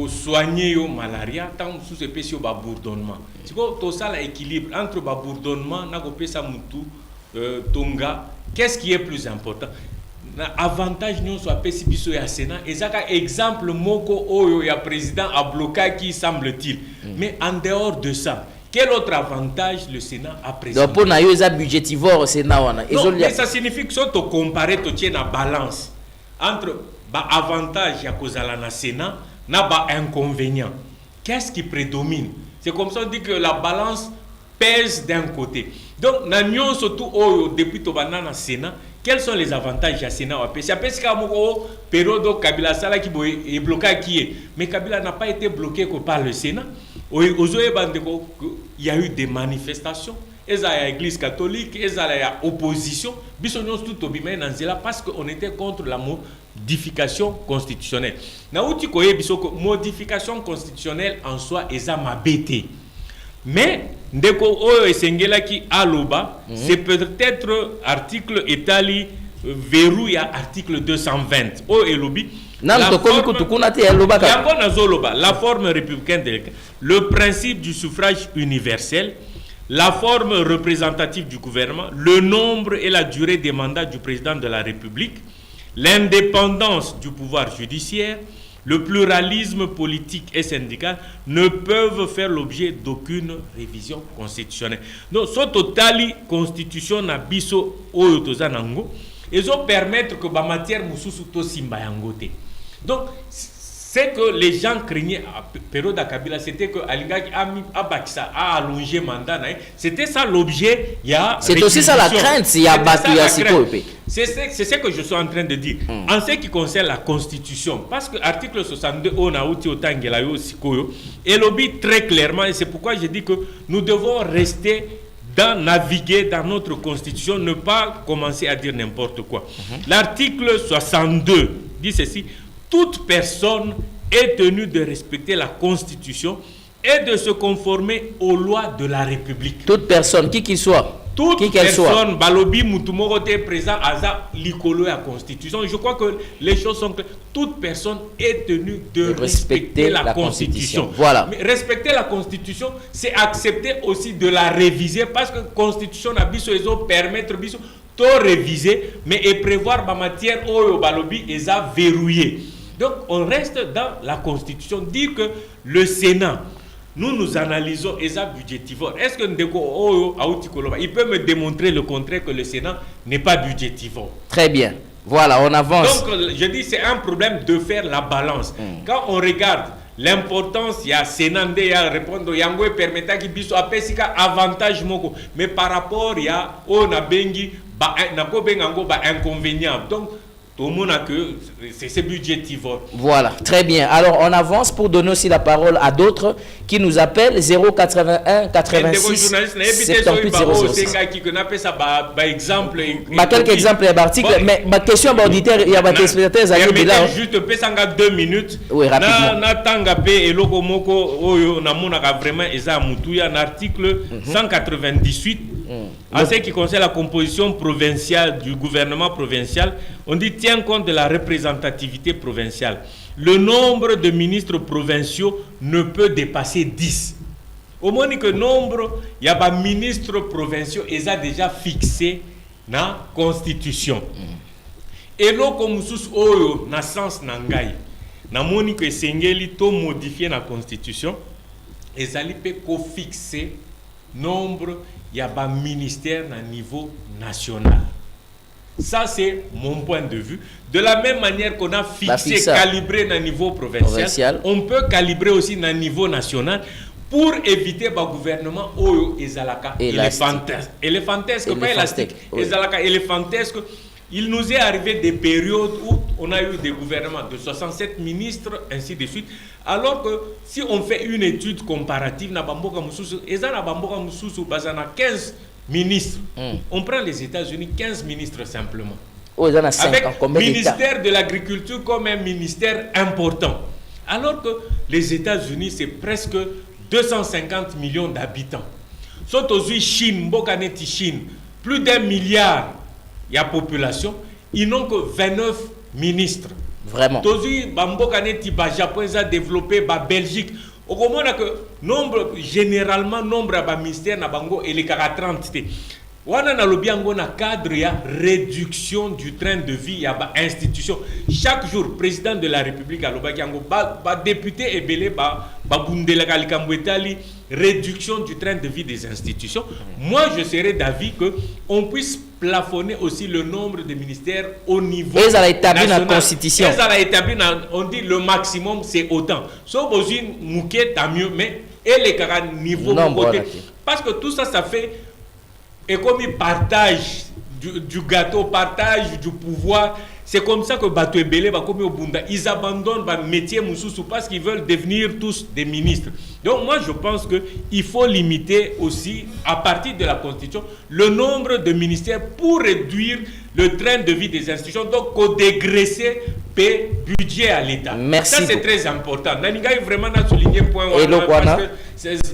soigner yo malaria tant sous espèce yo ba bourdonnement. C'est quoi tout ça l'équilibre entre ba bourdonnement na ko pesa mutu tonga, qu'est-ce qui est plus important? Avantage nous soit pesi biso ya Sénat ezaka exemple moko oyo ya président a bloqué qui semble-t-il. Mais en dehors de ça, quel autre avantage le Sénat a présenté? Donc pour na yo eza budgétivore Sénat wana. Non, mais ça signifie que si tu compares tu tiens la balance entre ba avantage ya kozala na Sénat na ba inconvénient. Qu'est-ce qui prédomine? C'est comme ça on dit que la balance pèse d'un côté. Donc na nyon surtout oyo depuis to banana Sénat. Quels sont les avantages à Sénat? C'est parce qu'il y a un période Kabila Sala qui est bloqué qui est. Mais Kabila n'a pas été bloqué par le Sénat. Il y a eu des manifestations. Il y a l'église catholique, il y a l'opposition. Parce qu'on était contre la modification constitutionnelle. Modification constitutionnelle en soi, il y a ma bête. Mais ndeko oyo esengela ki aloba c'est peut-être article etali verrou ya article 220 o elobi la forme républicaine de le principe du suffrage universel, la forme représentative du gouvernement, le nombre et la durée des mandats du président de la République, l'indépendance du pouvoir judiciaire, le pluralisme politique et syndical ne peuvent faire l'objet d'aucune révision constitutionnelle. Donc, ce totali constitution na biso oyo tozanango, ils ont permettre que la matière mususu to simba yangote. Donc, c'est que les gens craignaient à période de Kabila, c'était que Alingaki a allongé mandat. C'était ça l'objet. C'est aussi ça la crainte, il y a battu à c'est ce que je suis en train de dire. En ce qui concerne la Constitution, parce que l'article 62, on a outi otangela yo sikoyo, et lobby très clairement, et c'est pourquoi je dis que nous devons rester naviguer dans notre Constitution, ne pas commencer à dire n'importe quoi. L'article 62 dit ceci: toute personne est tenue de respecter la Constitution et de se conformer aux lois de la République. Toute personne, qui qu'il soit. Toute personne, balobi mutumorote présent à l'icolo à la Constitution. Je crois que les choses sont claires. Toute personne est tenue de respecter la Constitution. Voilà. Mais respecter la Constitution, c'est accepter aussi de la réviser, parce que la Constitution a biso ezo permettre biso to réviser, mais et prévoir ma matière oyo balobi eza verrouillé. Donc on reste dans la Constitution. Dire que le Sénat, nous analysons ESA budgétivore. Est-ce que Ndeko il peut me démontrer le contraire, que le Sénat n'est pas budgétivore? Très bien. Voilà, on avance. Donc je dis c'est un problème de faire la balance. Quand on regarde l'importance, il y a Sénat, il y a répondre, il y a un permettant qui biso apesika avantage moko, mais par rapport il y a on a bengi ba inconvénient. Donc que c'est budgétivore. Voilà, très bien. Alors on avance pour donner aussi la parole à d'autres qui nous appellent 081 86 78 06. Quelques exemples d'articles, mais ma question auditeur, il y a des spectateurs à là. Juste pesanga 2 minutes. Oui, rapidement. Na tanga pe eloko moko oyo na monaka vraiment eza mutuya un article 198. En ce qui concerne la composition provinciale du gouvernement provincial, on dit tient compte de la représentativité provinciale. Le nombre de ministres provinciaux ne peut dépasser 10. Au moins que nombre, il y a des ministres provinciaux, ils ont déjà fixé dans la Constitution. Et là, comme nous oyo na sens nangai, na moni que sengeli to modifier la Constitution, ils allaient peut fixer nombre. Il y a un ministère à niveau national. Ça, c'est mon point de vue. De la même manière qu'on a fixé, calibré à niveau provincial, on peut calibrer aussi à niveau national pour éviter le gouvernement oyo ezalaka éléphantesque, pas élastique, ezalaka éléphantesque. Il nous est arrivé des périodes où on a eu des gouvernements de 67 ministres, ainsi de suite. Alors que si on fait une étude comparative, na bamboka mususu, eza na bamboka mususu bazana 15 ministres. On prend les États-Unis, 15 ministres simplement. Avec le ministère de l'Agriculture comme un ministère important. Alors que les États-Unis, c'est presque 250 millions d'habitants. Sauf aujourd'hui, Chine, Chine, plus d'1 milliard il y a population, ils n'ont que 29 ministres. Vraiment. Aujourd'hui, Japon a développé la Belgique. Au moment que généralement, nombre de ministères et les 30. Wana na lobi yango na cadre ya réduction du train de vie ya ba institution. Chaque jour président de la République a loba yango ba député et belé ba bundela kalikambo etali réduction du train de vie des institutions. Moi je serais d'avis que on puisse plafonner aussi le nombre de ministères au niveau national. Ça a établi la constitution. Ça a établi on dit le maximum c'est autant. Sauf aussi mouké tant mieux mais et les cara niveau côté parce que tout ça ça fait et comme ils partagent du gâteau, partagent du pouvoir, c'est comme ça que Bato Ebele, ils abandonnent le métier Moussoussou parce qu'ils veulent devenir tous des ministres. Donc moi je pense qu'il faut limiter aussi, à partir de la Constitution, le nombre de ministères pour réduire le train de vie des institutions, donc qu'on dégraisser le budget à l'État. Merci. Ça c'est très important. Naniga vraiment a souligné un point.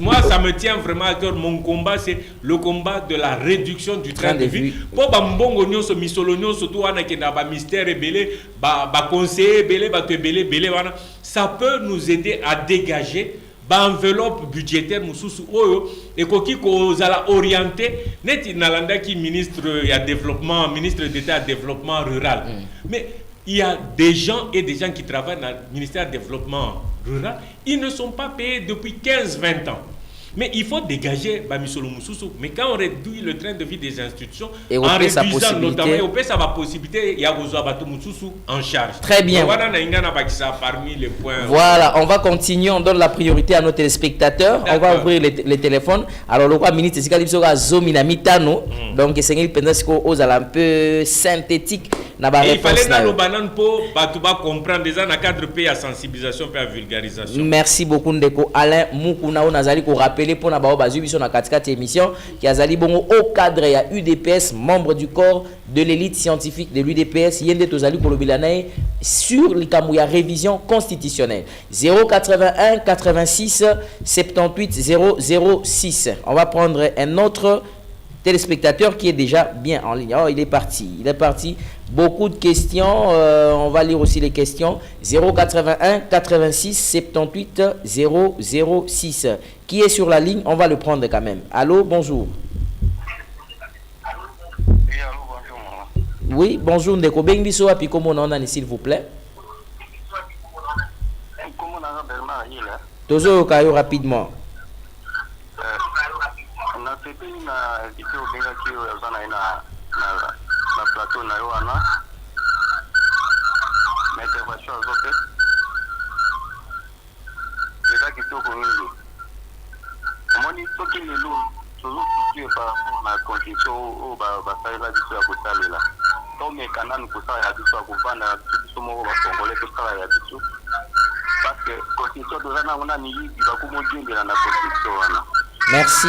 Moi ça me tient vraiment à cœur. Mon combat c'est le combat de la réduction du train de vie. Pour bambongo so misolonio surtout wana kenda ba ministère ebele ba conseiller ebele ba tebele belé wana ça peut nous aider à dégager enveloppe budgétaire mususu oyo ekoki ko zala orienté neti nalanda ki ministre ya développement ministre d'État à développement rural. Mais il y a des gens qui travaillent dans le ministère du développement rural, ils ne sont pas payés depuis 15-20 ans. Mais il faut dégager Bamisolo Moussoussou. Mais quand on réduit le train de vie des institutions, et en réduisant notamment, on peut sa possibilité, il y a Moussoussou en charge. Très bien. Parmi les points. Voilà, on va continuer, on donne la priorité à nos téléspectateurs. On va ouvrir les téléphones. Alors, le roi ministre, c'est qu'il Zomina Mitano. Donc, c'est un peu synthétique. Il fallait dans le banane pour comprendre déjà dans le cadre de la sensibilisation et la vulgarisation. Merci beaucoup Ndeko Alain Mukuna on azali ko rappeler pour na bao bazu biso na 4 émission qui azali bongo au cadre ya UDPS membre du corps de l'élite scientifique de l'UDPS yende tozali ko lobilanae sur likambo ya révision constitutionnelle 081 86 78 006. On va prendre un autre téléspectateur qui est déjà bien en ligne. Oh, il est parti. Beaucoup de questions. On va lire aussi les questions. 081 86 78 006. Qui est sur la ligne? On va le prendre quand même. Allô, bonjour. Oui, bonjour. Ndeko Bengiso api comment on a s'il vous plaît. Tozo Kayo rapidement. Na plateau na yo wana intervention zote eza kitoko mingi omoni soki lelo tozokutue par rapport na constitution oyo basalela biso ya kosalela tomeka nanu kosala ya biso ya kovanda biso moko bakongole tosala ya biso parce que constitution toza nango nani yibi bakomodiembela na constitution wana. Merci.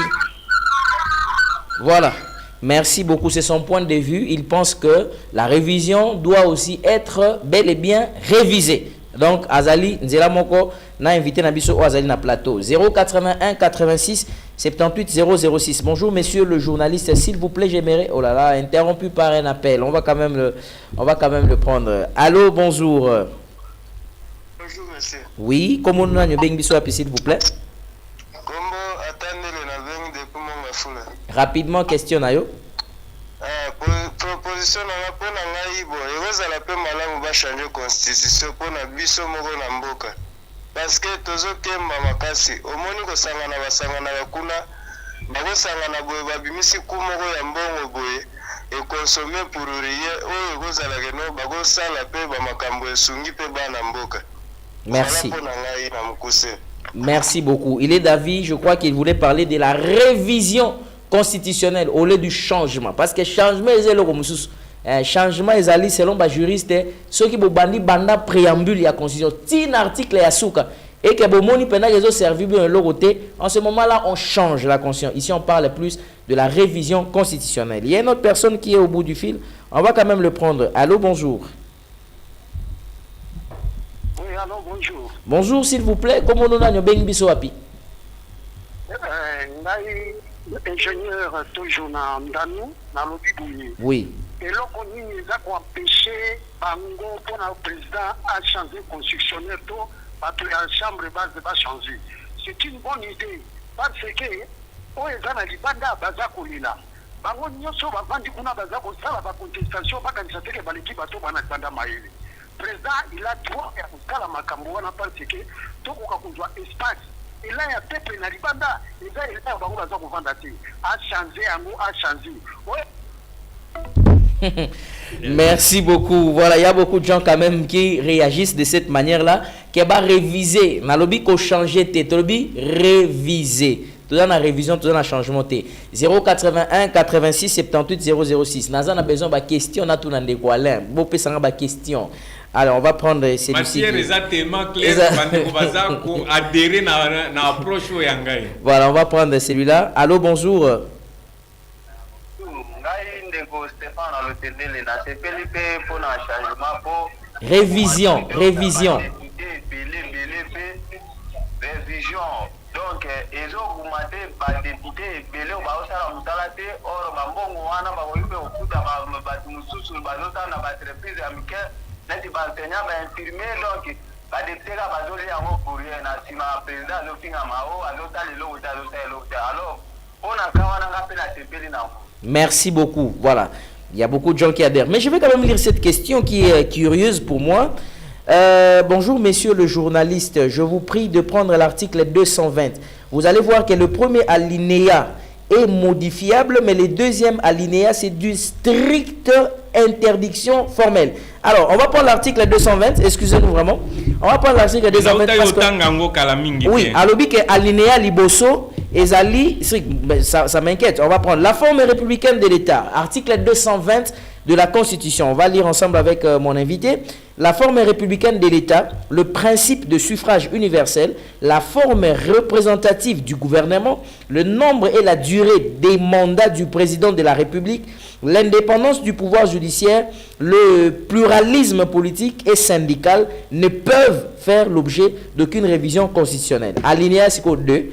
Voilà. Merci beaucoup, c'est son point de vue. Il pense que la révision doit aussi être bel et bien révisée. Donc, Azali, Nzela Moko, n'a invité Nabiso Azali na plateau. 081 86 78 006. Bonjour, monsieur le journaliste, s'il vous plaît, j'aimerais. Oh là là, interrompu par un appel. On va quand même le prendre. Allô, bonjour. Bonjour, monsieur. Oui, comment nous avons Biso s'il vous plaît? Rapidement, question Nayo. Proposition na po na ngai bo ekozala pe malamu ba changer constitution po na biso moko na mboka parce que tozokemba makasi omoni kosangana basangana bakuna bakosangana boye babimisi ku moko ya mbongo boye ekonsome pour rien oyo ekozala keno bakosala pe bamakambo esungi pe bana mboka. Merci. Po na ngai na mukuse. Merci beaucoup. Il est d'avis, je crois qu'il voulait parler de la révision constitutionnelle au lieu du changement. Parce que changement est le changement est allé selon les juristes. Ceux qui ont bandi banda préambule de la constitution, tin article ya souka et que Bomoni pendant qu'ils ont servi bien le côté, en ce moment-là, on change la conscience. Ici, on parle plus de la révision constitutionnelle. Il y a une autre personne qui est au bout du fil. On va quand même le prendre. Allô, bonjour. Oui, allô, bonjour. Bonjour, s'il vous plaît. Comment on a bien biso api? Ingénieur toujours na ndanu na lobi bouni. Oui. Et là, on a empêché Bango pour le président à changer constitutionnel, parce que la chambre basse va changer. C'est une bonne idée, parce que, on est dans la Libanda, Bazakolila. Bango Nyoso va vendre kuna Bazako, ça la contestation, pas quand ça fait que Baliki Bato Banakbanda Maïli. Président, il a droit à la Makamboana, parce que, tout le monde a espace. Et là, il y a peuple na Libanda, et là, il y a Bango Bazako Vandati. A changé, a changé. Merci beaucoup. Voilà, il y a beaucoup de gens quand même qui réagissent de cette manière-là, qui va réviser. Nalobi ko changer té, tolobi réviser. Tout dans la révision, tout dans le changement té. 081 86 78 006. Naza a besoin de questions, on a tout dans des quoi-là. Bon, peut s'en avoir question. Alors, on va prendre celui-ci. Matière exactement claire, pour adhérer à l'approche. Voilà, on va prendre celui-là. Allô, bonjour. Révision. Donc, ils ont augmenté par député et belé au bateau à la mutalate, or, Mambongo, Wana, Baoïbe, au coup d'avoir Batumoussou, sur le bateau, dans la entreprise américaine, n'est pas infirmier, donc, pas de terre à Bazoli à mon courrier, national président, le fin à Mao, à l'hôtel et l'hôtel, alors, on a quand même appelé la TPL. Merci beaucoup. Voilà. Il y a beaucoup de gens qui adhèrent. Mais je vais quand même lire cette question qui est curieuse pour moi. Bonjour, monsieur le journaliste. Je vous prie de prendre l'article 220. Vous allez voir que le premier alinéa est modifiable, mais le deuxième alinéa, c'est d'une stricte interdiction formelle. Alors, on va prendre l'article 220. Excusez-nous vraiment. On va prendre l'article 220. Parce que, oui, alobi que alinéa liboso. Ezali, ça m'inquiète. On va prendre la forme républicaine de l'État, article 220 de la Constitution. On va lire ensemble avec mon invité. La forme républicaine de l'État, le principe de suffrage universel, la forme représentative du gouvernement, le nombre et la durée des mandats du président de la République, l'indépendance du pouvoir judiciaire, le pluralisme politique et syndical ne peuvent faire l'objet d'aucune révision constitutionnelle. Alinéa 2,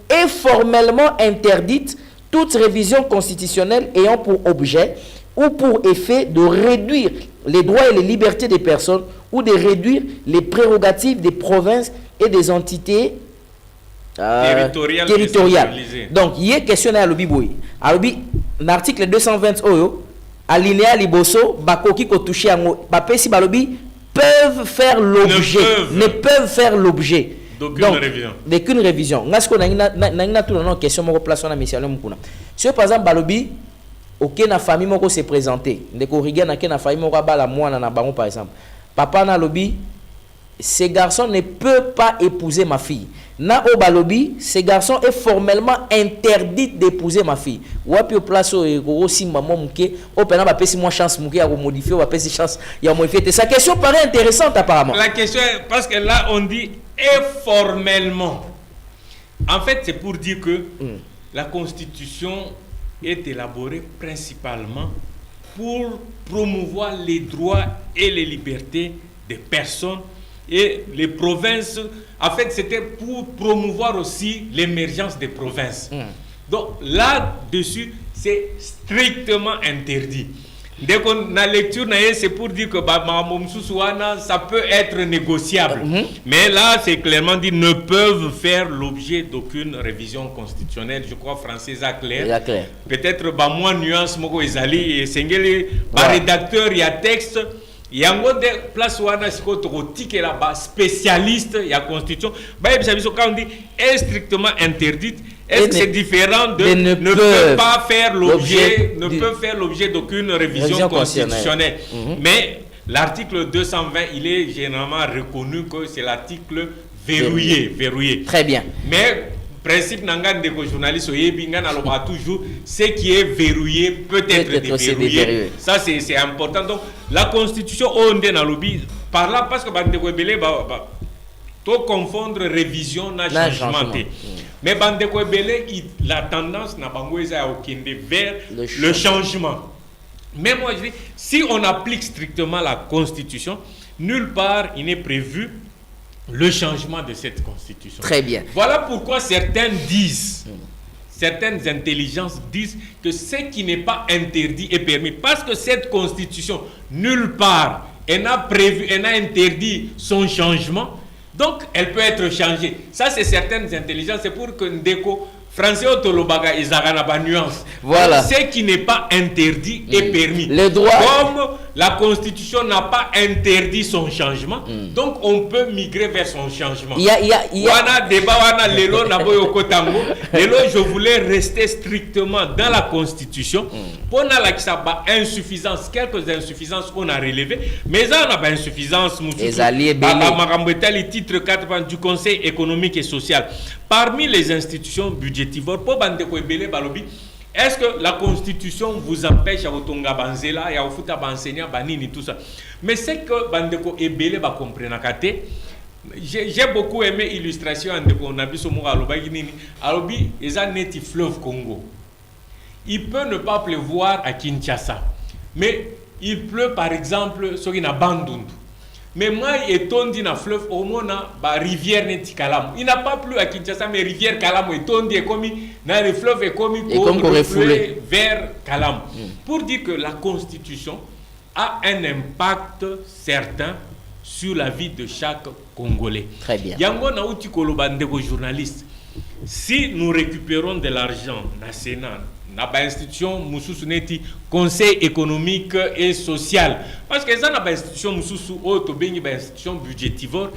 est formellement interdite toute révision constitutionnelle ayant pour objet ou pour effet de réduire les droits et les libertés des personnes ou de réduire les prérogatives des provinces et des entités territoriales. Donc, il y a question à l'obiboui. À l'obi, l'article 220 oyo, alinéa liboso, bakoki ko toucher à mo, bapesi balobi peuvent faire l'objet, ne peuvent faire l'objet d'aucune révision. Ngasko na tout non question moko place na misiano mukuna. Si par exemple balobi OK na famille moko se présenter, ndeko riga na ke na famille moko bala mwana na bango par exemple. Papa na lobi ce garçon ne peut pas épouser ma fille. Na o balobi, ce garçon est formellement interdit d'épouser ma fille. Wapi au place au si maman muke, o pena ba pesi moi chance muke à modifier, ou ba pesi chance ya modifier. Sa question paraît intéressante apparemment. La question est parce que là on dit et formellement. En fait, c'est pour dire que la Constitution est élaborée principalement pour promouvoir les droits et les libertés des personnes et les provinces. En fait, c'était pour promouvoir aussi l'émergence des provinces. Donc là-dessus, c'est strictement interdit. Dès qu'on a lecture, c'est pour dire que ça peut être négociable. Mais là, c'est clairement dit, ne peuvent faire l'objet d'aucune révision constitutionnelle. Je crois français à clair. Peut-être moins nuance, et rédacteur, il y a texte. Il y a des places où on a là-bas, spécialiste, il y a constitution. Quand on dit est strictement interdite, est-ce que c'est différent de ne peut pas faire l'objet, ne peut faire l'objet d'aucune révision constitutionnelle. Mais l'article 220, il est généralement reconnu que c'est l'article verrouillé. Très bien. Mais principe nangan de journaliste toujours ce qui est verrouillé peut être déverrouillé. Ça c'est important. Donc la constitution on dans lobby par là parce que bandeko ebele to confondre révision na changement. Mais bandeko ebele la tendance na bango eza okende vers le changement. Mais moi je dis, si on applique strictement la Constitution, nulle part il n'est prévu le changement de cette Constitution. Très bien. Voilà pourquoi certaines intelligences disent que ce qui n'est pas interdit est permis. Parce que cette Constitution, nulle part, elle n'a interdit son changement. Donc, elle peut être changée. Ça, c'est certaines intelligences. C'est pour que Ndeko, Français Otolobaga et Zaganaba nuance. Voilà. Ce qui n'est pas interdit est permis. Le droit. Comme la Constitution n'a pas interdit son changement, donc on peut migrer vers son changement. Wana débat, wana lelo na boyo kotango. Lelo, je voulais rester strictement dans la Constitution. Pour la insuffisance, quelques insuffisances on a relevées, mais ça on a pas insuffisance. Les alliés le titre 4 du Conseil économique et social. Parmi les institutions budgétivores, pour bandeko ebele balobi, est-ce que la Constitution vous empêche à otonga banzela et à ofuta banseigna banini tout ça? Mais c'est que bandeko ebele ba comprendre kate. J'ai beaucoup aimé l'illustration andeko nabiso mo aloba nini. Alobi eza neti fleuve Congo. Il peut ne pas pleuvoir à Kinshasa, mais il pleut par exemple sur une Bandundu. Mais moi, et tondi na fleuve au mona ba rivière neti Kalamu. Il n'a pas plu à Kinshasa, mais rivière Kalamu et tondi est commis dans le fleuve est commis refouler vers Kalamu. Pour dire que la Constitution a un impact certain sur la vie de chaque Congolais. Très bien. Yango na uti kolobandeko journaliste. Si nous récupérons de l'argent na Sénat, na ba institution mususu neti Conseil économique et social, parce que ça na ba institution mususu auto bengi ba institution budgétivore,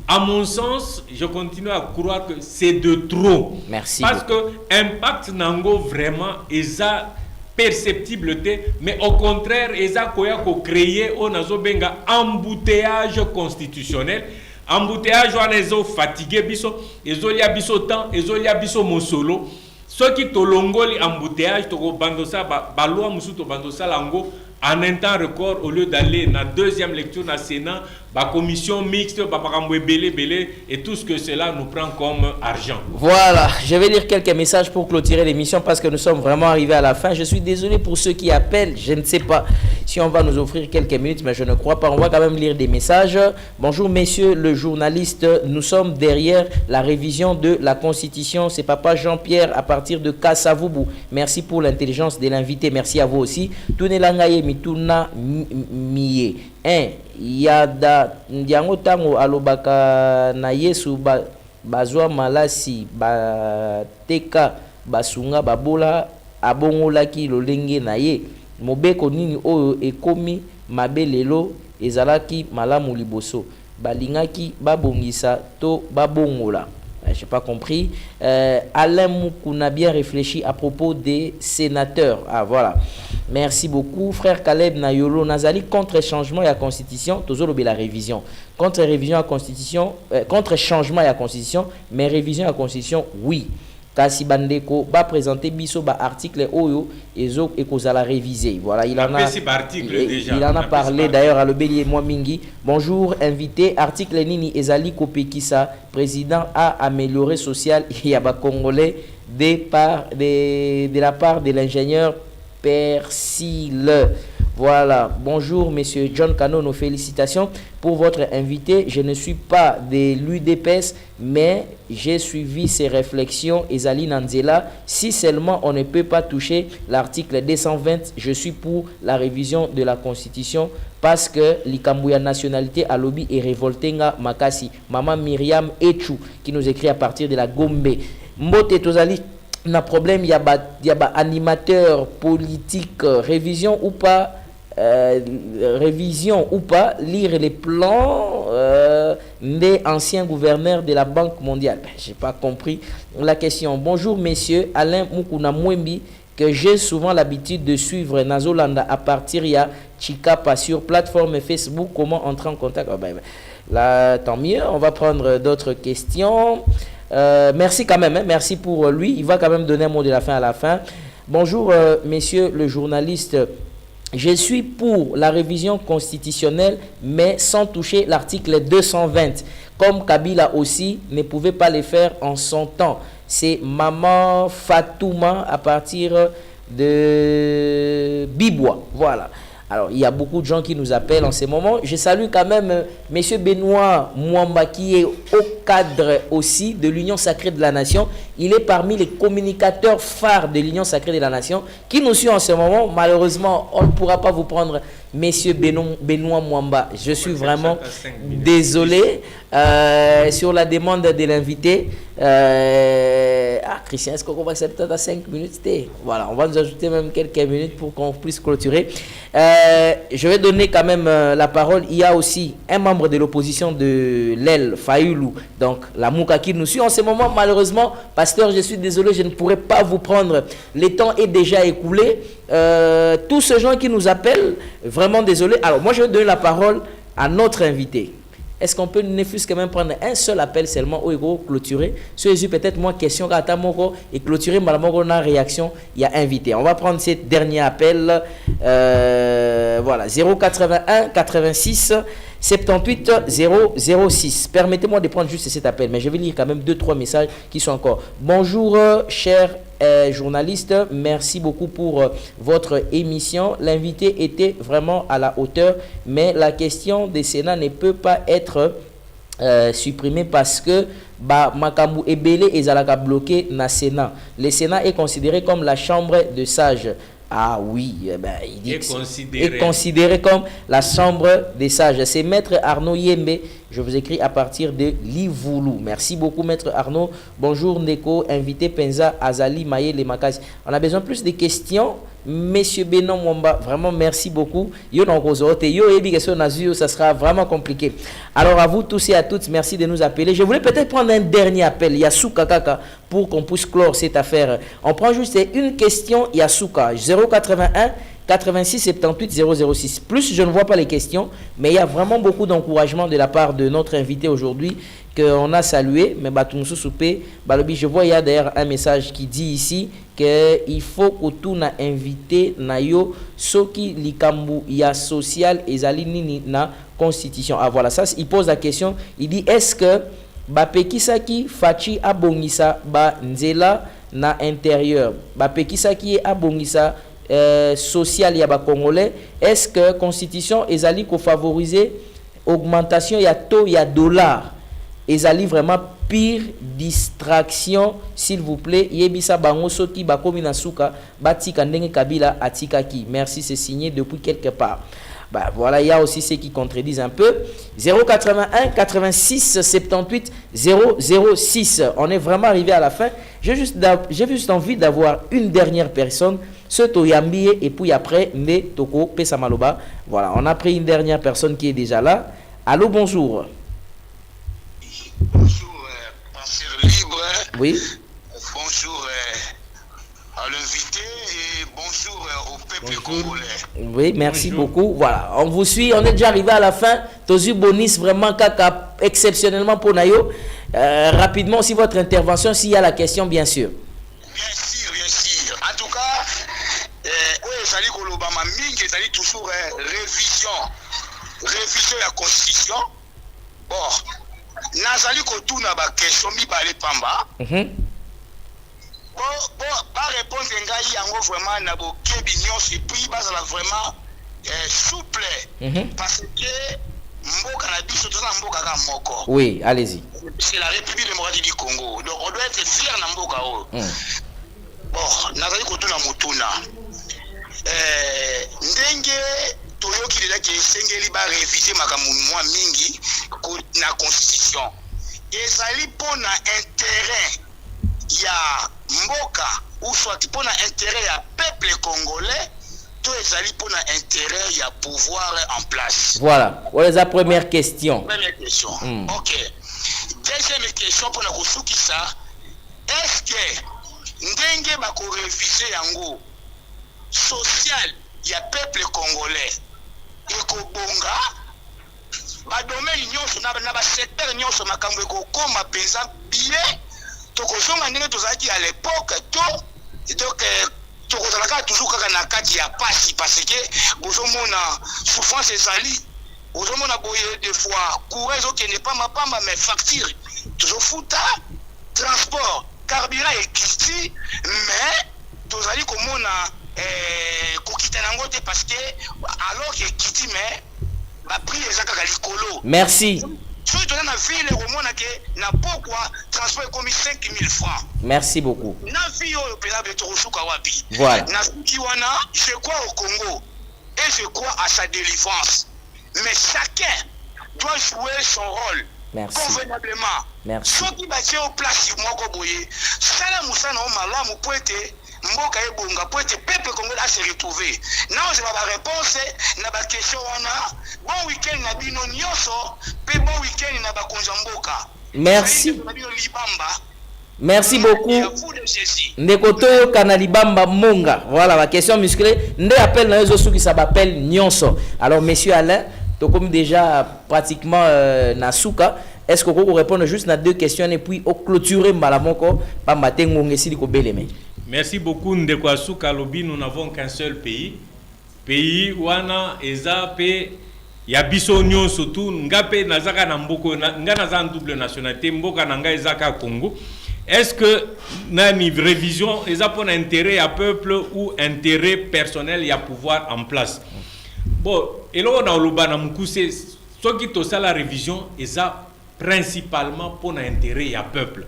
à mon sens, je continue à croire que c'est de trop. Merci. Parce que impact nango vraiment eza perceptible, mais au contraire eza koya ko créer on azo benga embouteillage constitutionnel. Embouteillage on ezo fatigué biso, ezo lia biso temps, ezo lia biso mosolo. Ceux qui tolongoli embouteillage, to bandosa ba loi musu to bandosa lango en un temps record au lieu d'aller dans la deuxième lecture dans le Sénat, la commission mixte, et tout ce que cela nous prend comme argent. Voilà, je vais lire quelques messages pour clôturer l'émission parce que nous sommes vraiment arrivés à la fin. Je suis désolé pour ceux qui appellent. Je ne sais pas si on va nous offrir quelques minutes, mais je ne crois pas. On va quand même lire des messages. Bonjour, messieurs le journaliste. Nous sommes derrière la révision de la Constitution. C'est Papa Jean-Pierre à partir de Kassavoubou. Merci pour l'intelligence de l'invité. Merci à vous aussi. Tunelangaye mituna miye. Yada ndiango tango alobaka na Yesu bazwa malasi bateka basunga babola abongolaki lolenge na ye mobeko nini oyo ekomi mabelelo ezalaki malamu liboso balingaki babongisa to babongola. Je n'ai pas compris. Alain Moukoun a bien réfléchi à propos des sénateurs. Ah, voilà. Merci beaucoup. Frère Caleb Nayolo Nazali, contre changement et la Constitution, toujours la révision. Contre révision à la Constitution, contre changement et la Constitution, mais révision à la Constitution, oui. Kasi Bandeko va présenter biso ba article oyo ezo ekozala révisé. Voilà, il en a parlé d'ailleurs à le bélier moi mingi. Bonjour invité, article nini ezali kopekisa président a amélioré social yaba congolais de la part de l'ingénieur Persile. Voilà, bonjour monsieur John Cano, nos félicitations pour votre invité. Je ne suis pas de l'UDPS, mais j'ai suivi ses réflexions. Ezali Nanzela, si seulement on ne peut pas toucher l'article 220, je suis pour la révision de la Constitution parce que l'Ikambouya nationalité à lobby est révoltenga makasi. Maman Myriam Echou qui nous écrit à partir de la Gombe. Mbote Tozali. Na problème, il y a animateur politique, révision ou pas, lire les plans des anciens gouverneurs de la Banque mondiale. Je n'ai pas compris la question. Bonjour messieurs, Alain Moukouna Mwembi, que j'ai souvent l'habitude de suivre Nazolanda à partir de Chikapa sur plateforme Facebook. Comment entrer en contact? Là, tant mieux, on va prendre d'autres questions. Merci quand même, hein, merci pour lui. Il va quand même donner un mot de la fin à la fin. Bonjour, messieurs le journaliste. je suis pour la révision constitutionnelle, mais sans toucher l'article 220. Comme Kabila aussi ne pouvait pas le faire en son temps. C'est Maman Fatouma à partir de Bibois. Voilà. Alors, il y a beaucoup de gens qui nous appellent en ce moment. Je salue quand même M. Benoît Mwamba qui est au cadre aussi de l'Union Sacrée de la Nation. Il est parmi les communicateurs phares de l'Union Sacrée de la Nation qui nous suit en ce moment. Malheureusement, on ne pourra pas vous prendre M. Benoît Mwamba. Je suis vraiment désolé sur la demande de l'invité. Christian, est-ce qu'on va accepter à 5 minutes? Voilà, on va nous ajouter même quelques minutes pour qu'on puisse clôturer. Je vais donner quand même la parole. Il y a aussi un membre de l'opposition de l'EL, Fayoulou, donc la Mouka qui nous suit en ce moment. Malheureusement, pasteur, je suis désolé, je ne pourrai pas vous prendre. Le temps est déjà écoulé. Tous ces gens qui nous appellent, vraiment désolé. Alors, moi, je vais donner la parole à notre invité. Est-ce qu'on peut ne fût-ce quand même prendre un seul appel seulement au héros clôturer? Sur les peut-être moins question à Tamoko et clôturer malheureusement on a réaction, il y a invité. On va prendre ce dernier appel. Voilà, 081 86 78 006. Permettez-moi de prendre juste cet appel, mais je vais lire quand même 2-3 messages qui sont encore. Bonjour, cher journaliste, merci beaucoup pour votre émission. L'invité était vraiment à la hauteur, mais la question des Sénats ne peut pas être supprimée parce que Makambu Ebele et Zalaka bloqué na Sénat. Le Sénat est considéré comme la chambre de sages. Ah oui, il dit est considéré comme la chambre des sages. C'est Maître Arnaud Yembe. Je vous écris à partir de Livoulou. Merci beaucoup, Maître Arnaud. Bonjour, Neko, invité Penza, Azali, Maye, les Makas. On a besoin plus de questions. Monsieur Benon Mwamba, vraiment merci beaucoup. Ça sera vraiment compliqué. Alors à vous tous et à toutes, merci de nous appeler. Je voulais peut-être prendre un dernier appel, Yasuka Kaka, pour qu'on puisse clore cette affaire. On prend juste une question, Yasuka, 081 86 78 006. Plus je ne vois pas les questions, mais il y a vraiment beaucoup d'encouragement de la part de notre invité aujourd'hui qu'on a salué. Mais je vois il y a d'ailleurs un message qui dit ici qu'il faut que tout na invité nayo soki likambu ya social ezali nini na constitution. Ah voilà, ça il pose la question, il dit est-ce que bapekisaki fachi abongisa ba nzela na intérieur, bapekisaki abongisa social ya ba congolais, est-ce que constitution ezali ko favoriser augmentation ya taux ya dollar, ezali vraiment pire distraction, s'il vous plaît. Yebisa bango soki bakomi na suka batika ndenge Kabila atikaki. Merci, c'est signé depuis quelque part. Voilà, il y a aussi ceux qui contredisent un peu. 081 86 78 006. On est vraiment arrivé à la fin. J'ai juste envie d'avoir une dernière personne, ce Toyambi, et puis après Ne Toko Pesamaloba. Voilà, on a pris une dernière personne qui est déjà là. Allô, bonjour. Bonjour, Pasteur Libre. Oui. Bonjour à l'invité et bonjour au peuple congolais. Oui, merci beaucoup. Voilà, on vous suit. On est déjà arrivé à la fin. Tozu Bonis, vraiment, kaka, exceptionnellement pour Nayo. Rapidement, aussi votre intervention, s'il y a la question, bien sûr. Bien sûr, bien sûr. En tout cas, ça dit que l'Obama Ming, ça dit toujours révision de la Constitution. Bon. Nazali kotuna ba question mi balé pamba. Ba réponse ngai yango vraiment na bo kebi nyonso et puis ba la vraiment souple parce que mboka na biso to na mboka ka moko. Oui, allez-y. C'est la République démocratique du Congo. Donc on doit être fier na mboka o. Bon, nazali kotuna mutuna. Ndenge toyoki déjà que sengeli ba réviser makambo mwa mingi na constitution ezali pona intérêt ya mboka ou soit pona intérêt ya peuple congolais to ezali pona intérêt ya pouvoir en place. Voilà, voilà la première question. Première question. OK. Deuxième question pona kusukisa, est-ce que ndenge ba ko réviser yango social ya peuple congolais ekobonga ba domaine nyonso na ba secteur nyonso makambo ekokoma penza bien tokozonga ndenge tozalaki à l'époque to donc tokozalaka toujours kaka na kati ya pasi parce que bozomona souffrance ezali bozomona boye des fois courage okende pas mapamba mais facture tozofuta transport carburant ekiti mais tozali komona kokita nango te parce que alors que ekiti mais ba prix ezaka likolo. Merci. So tu na ville komona ke na pokwa transport comme 5000 francs. Merci beaucoup. Na vie oyo pela beto kosuka wapi. Voilà. Na kiwana je crois au Congo et je crois à sa délivrance. Mais chacun doit jouer son rôle. Merci. Convenablement. Merci. Ce qui va au place moko boye. Sala musana o malamu poete mboka ebonga poete peuple congolais a se retrouver. Na je ba réponse na ba question wana. Bon week-end na bino nyoso, pe bon week-end na ba konja mboka. Merci. Merci beaucoup. Ndekoto Kanalibamba Monga. Voilà la question musclée. Nde appelle na yozo qui s'appelle Nyonso. Alors monsieur Alain, to comme déjà pratiquement Nasuka, est-ce que vous répondre juste à deux questions et puis au clôturer malamoko pa matin ngongesi liko beleme. Merci beaucoup Ndeko Asuka lobi, nous n'avons qu'un seul pays. Pays wana eza pe ya biso nyon surtout ngape nazaka na mboko nga naza double nationalité mboka nanga ezaka Congo. Est-ce que nani révision eza pour intérêt à peuple ou intérêt personnel ya pouvoir en place? Bon, elo na oloba na mukuse soki to sala révision eza principalement pour intérêt ya peuple.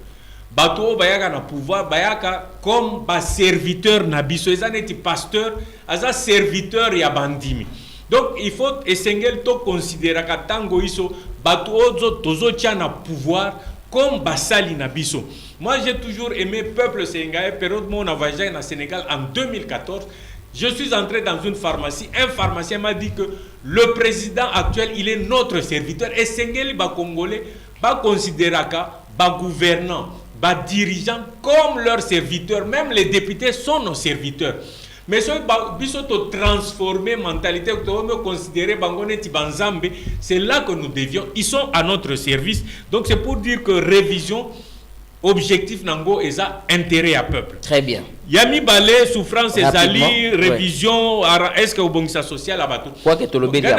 Bato bayaka na pouvoir bayaka comme ba serviteur na biso eza neti pasteur aza serviteur ya bandimi. Donc il faut essengel to considérer ka tango iso bato ozo tozo tia na pouvoir comme basali na biso. Moi j'ai toujours aimé peuple sénégalais. Période mon voyagé au Sénégal en 2014. Je suis entré dans une pharmacie. Un pharmacien m'a dit que le président actuel il est notre serviteur. Et Sénégal ba congolais ba considérer ka ba gouvernant, ba dirigeant comme leurs serviteurs. Même les députés sont nos serviteurs. Mais ce biso to transformer mentalité, to me considérer bangone tibanzambe, c'est là que nous devions. Ils sont à notre service. Donc c'est pour dire que révision objectif nango et ça intérêt à peuple. Très bien. Yami balé souffrance et zali révision est-ce que au bonisa social abato. Quoi que to le bédia.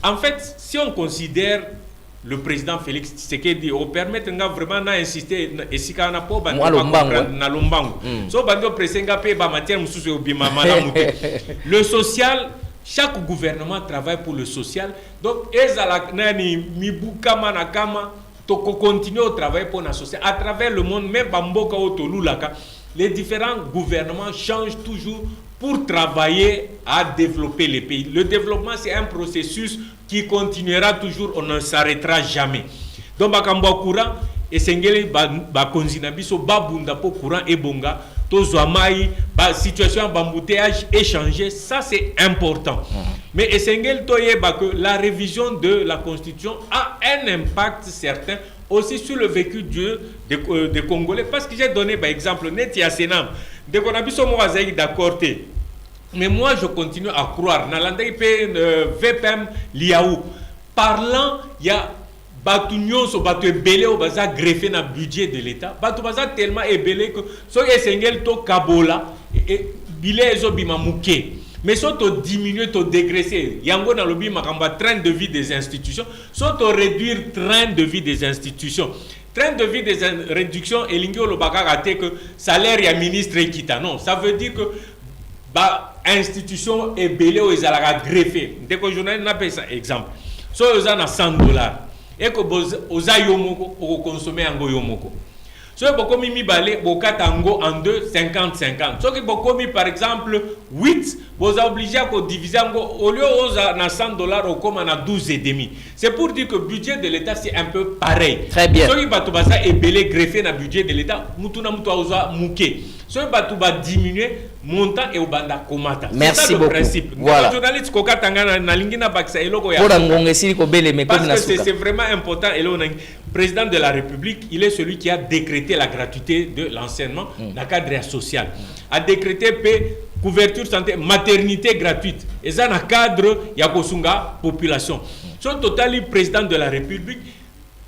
En fait, si on considère le président Félix Tshisekedi au permettre vraiment d'insister et si kana po ba na lombango so bando presenga pe ba matière mususu obima malamu. Le social, chaque gouvernement travaille pour le social. Donc ezala nani mibuka manakama to continuer au travail pour la société à travers le monde, même bamboka otolulaka, les différents gouvernements changent toujours pour travailler à développer les pays. Le développement c'est un processus qui continuera toujours, on ne s'arrêtera jamais. Donc bakambo courant et sengeli ba konzina biso babunda po courant et bonga tozwa mai ba situation bambouteillage échanger, ça c'est important. Mais essengel toyeba que la révision de la constitution a un impact certain aussi sur le vécu des Congolais, parce que j'ai donné par exemple net ya senam de qu'on a biso mo azaki d'accord té. Mais moi je continue à croire na landa IP VPM liaou parlant il y a batu nyonso batu ebele o baza greffé na budget de l'état batu baza tellement ebele que so esengel to kabola et bilé ezo bima muke mais so to diminuer to dégraisser yango na lobi makamba train de vie des institutions so to réduire train de vie des institutions. Train de vie des réductions et l'ingio lo baka raté que salaire ya ministre ekita non, ça veut dire que ba institution ebele o ezalaka greffé dès que journal n'a pas ça exemple so oza na $100 et que oza yomoko o consommer ango yomoko so bokomi mibale bokata ango en 2 50-50 so que bokomi par exemple 8 vous obligé à diviser ango au lieu oza na $100 au comme na 12,5. C'est pour dire que le budget de l'état c'est un peu pareil. Très bien. So ki batu basa ebele greffé na budget de l'état mutuna mutu oza muke so batu ba diminuer montant et obanda komata. Merci c'est ça le beaucoup. principe. Voilà. Journaliste kokata ngana na lingina bakisa eloko ya. Parce que c'est vraiment important. Le président de la République, il est celui qui a décrété la gratuité de l'enseignement dans le cadre social. A décrété couverture santé, maternité gratuite. Et ça dans le cadre Yakosunga population. Son total président de la République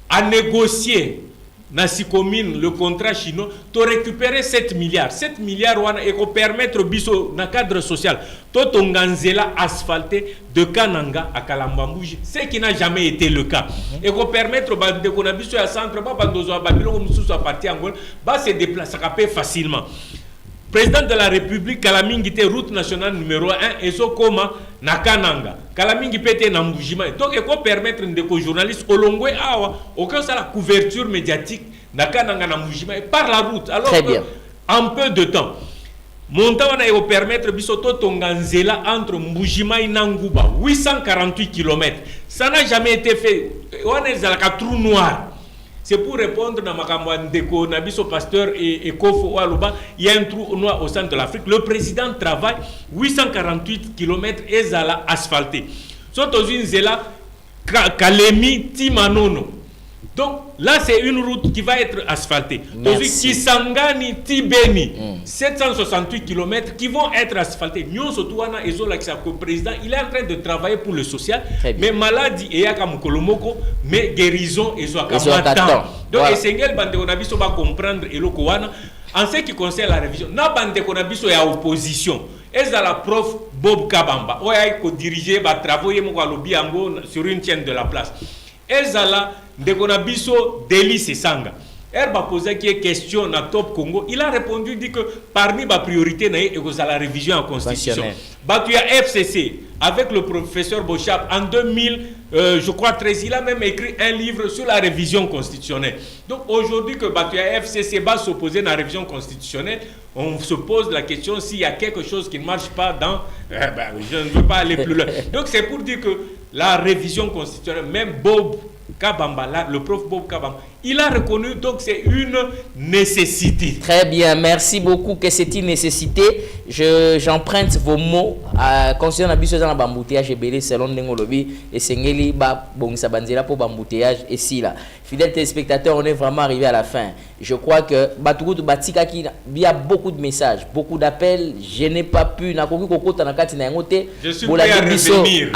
a négocié Nasi commune, le contrat chinois, tu récupérer 7 milliards. 7 milliards et qu'on permettre biso dans le cadre social. Toi, ton ganzela asphalté de Kananga à Kalambambouji, ce qui n'a jamais été le cas. Et qu'on permettre de qu'on a biso à centre, pas bandozo babilo comme sous à partir angol, bah se déplacer facilement. Président de la République, Kalamingi était route nationale numéro 1 et so koma na Kananga. Kalamingi pete na Mbujima. Donc il faut permettre aux journalistes au longue awa aucun ça la couverture médiatique na Kananga na Mbujima par la route. Alors que, en peu de temps, montant on a permettre bisoto tonganzela entre Mbujima et Nanguba 848 km. Ça n'a jamais été fait. On est dans le trou noir. C'est pour répondre à Makamwan Deko, Nabiso Pasteur et Kofo Waluba, il y a un trou noir au centre de l'Afrique. Le président travaille 848 km et Zala asphalté. Sont aux une Zela Kalemi Timanono. Donc là, c'est une route qui va être asphaltée. Donc, Kisangani Tibeni, 768 km qui vont être asphaltés. Nous, surtout, le président, il est en train de travailler pour le social, mais maladie et Kolomoko, mais guérison et Zoakamatan. Donc, Essengel Bande Konabiso va comprendre et Lokowana. En ce qui concerne la révision, na Bande Konabiso est à opposition. Et la prof Bob Kabamba, où il a dirigé, va travailler sur une chaîne de la place. Ezala Ndekonabiso Délice Sanga. Elle va poser qui est question dans Top Congo. Il a répondu, dit que parmi ma priorité, c'est la révision en constitution. Batuya FCC, avec le professeur Bochap, en 2000, je crois 13, il a même écrit un livre sur la révision constitutionnelle. Donc aujourd'hui que Batuya FCC va s'opposer à la révision constitutionnelle, on se pose la question s'il y a quelque chose qui ne marche pas dans... je ne veux pas aller plus loin. Donc c'est pour dire que la révision constitutionnelle, même Bob Kabamba, le prof Bob Kabamba, il a reconnu, donc c'est une nécessité. Très bien, merci beaucoup que c'est une nécessité. J'emprunte vos mots concernant la bambouteillage et selon Nengolobi et Sengeli Bongsa Banzela pour bambouteillage et si là. Fidèles téléspectateurs, on est vraiment arrivé à la fin. Je crois que il y a beaucoup de messages, beaucoup d'appels. Je n'ai pas pu. Je suis prêt à revenir.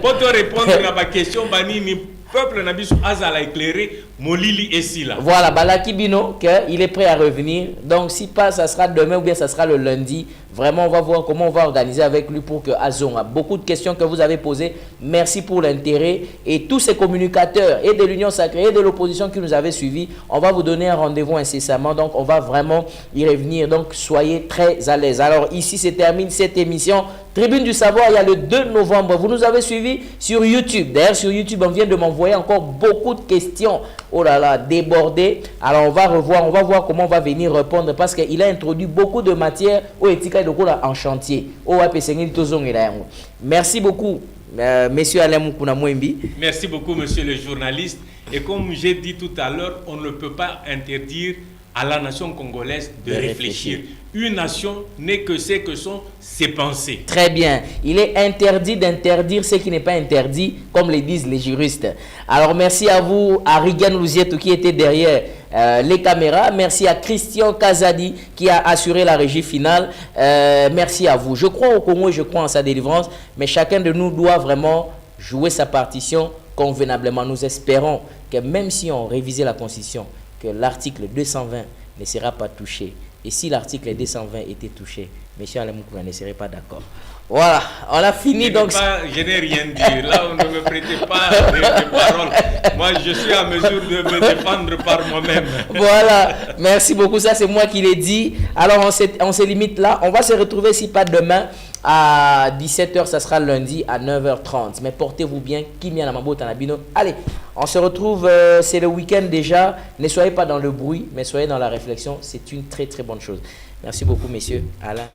Pour te répondre à ma question, Banini, peuple Nabiso Azala éclairé, Molili et Sila. Voilà, Balaki Bino, il est prêt à revenir. Donc, si pas, ça sera demain ou bien ça sera le lundi. Vraiment, on va voir comment on va organiser avec lui pour que Azon a beaucoup de questions que vous avez posées. Merci pour l'intérêt. Et tous ces communicateurs, et de l'Union Sacrée, et de l'opposition qui nous avaient suivis, on va vous donner un rendez-vous incessamment. Donc, on va vraiment y revenir. Donc, soyez très à l'aise. Alors, ici, se termine cette émission. Tribune du Savoir, il y a le 2 novembre. Vous nous avez suivis sur YouTube. D'ailleurs, sur YouTube, on vient de m'envoyer encore beaucoup de questions. Oh là là, débordées. Alors, on va voir comment on va venir répondre parce qu'il a introduit beaucoup de matières au éthique en chantier. Merci beaucoup, monsieur Alain Moukouna Mouembi. Merci beaucoup, monsieur le journaliste. Et comme j'ai dit tout à l'heure, on ne peut pas interdire à la nation congolaise de réfléchir. Une nation n'est que ce que sont ses pensées. Très bien. Il est interdit d'interdire ce qui n'est pas interdit, comme le disent les juristes. Alors, merci à vous, à Rigan Louzietou qui était derrière les caméras. Merci à Christian Kazadi qui a assuré la régie finale. Merci à vous. Je crois au Congo et je crois en sa délivrance, mais chacun de nous doit vraiment jouer sa partition convenablement. Nous espérons que même si on révisait la Constitution, que l'article 220 ne sera pas touché. Et si l'article 220 était touché, M. Alain Moukouna ne serait pas d'accord. Voilà, on a fini donc. Je n'ai rien dit. Là, on ne me prêtez pas de parole. Moi, je suis à mesure de me défendre par moi-même. Voilà, merci beaucoup. Ça, c'est moi qui l'ai dit. Alors, on se limite là. On va se retrouver, si pas demain, à 17h. Ça sera lundi à 9h30. Mais portez-vous bien. Kimia Namabo Tanabino. Allez, on se retrouve. C'est le week-end déjà. Ne soyez pas dans le bruit, mais soyez dans la réflexion. C'est une très, très bonne chose. Merci beaucoup, messieurs. Alain.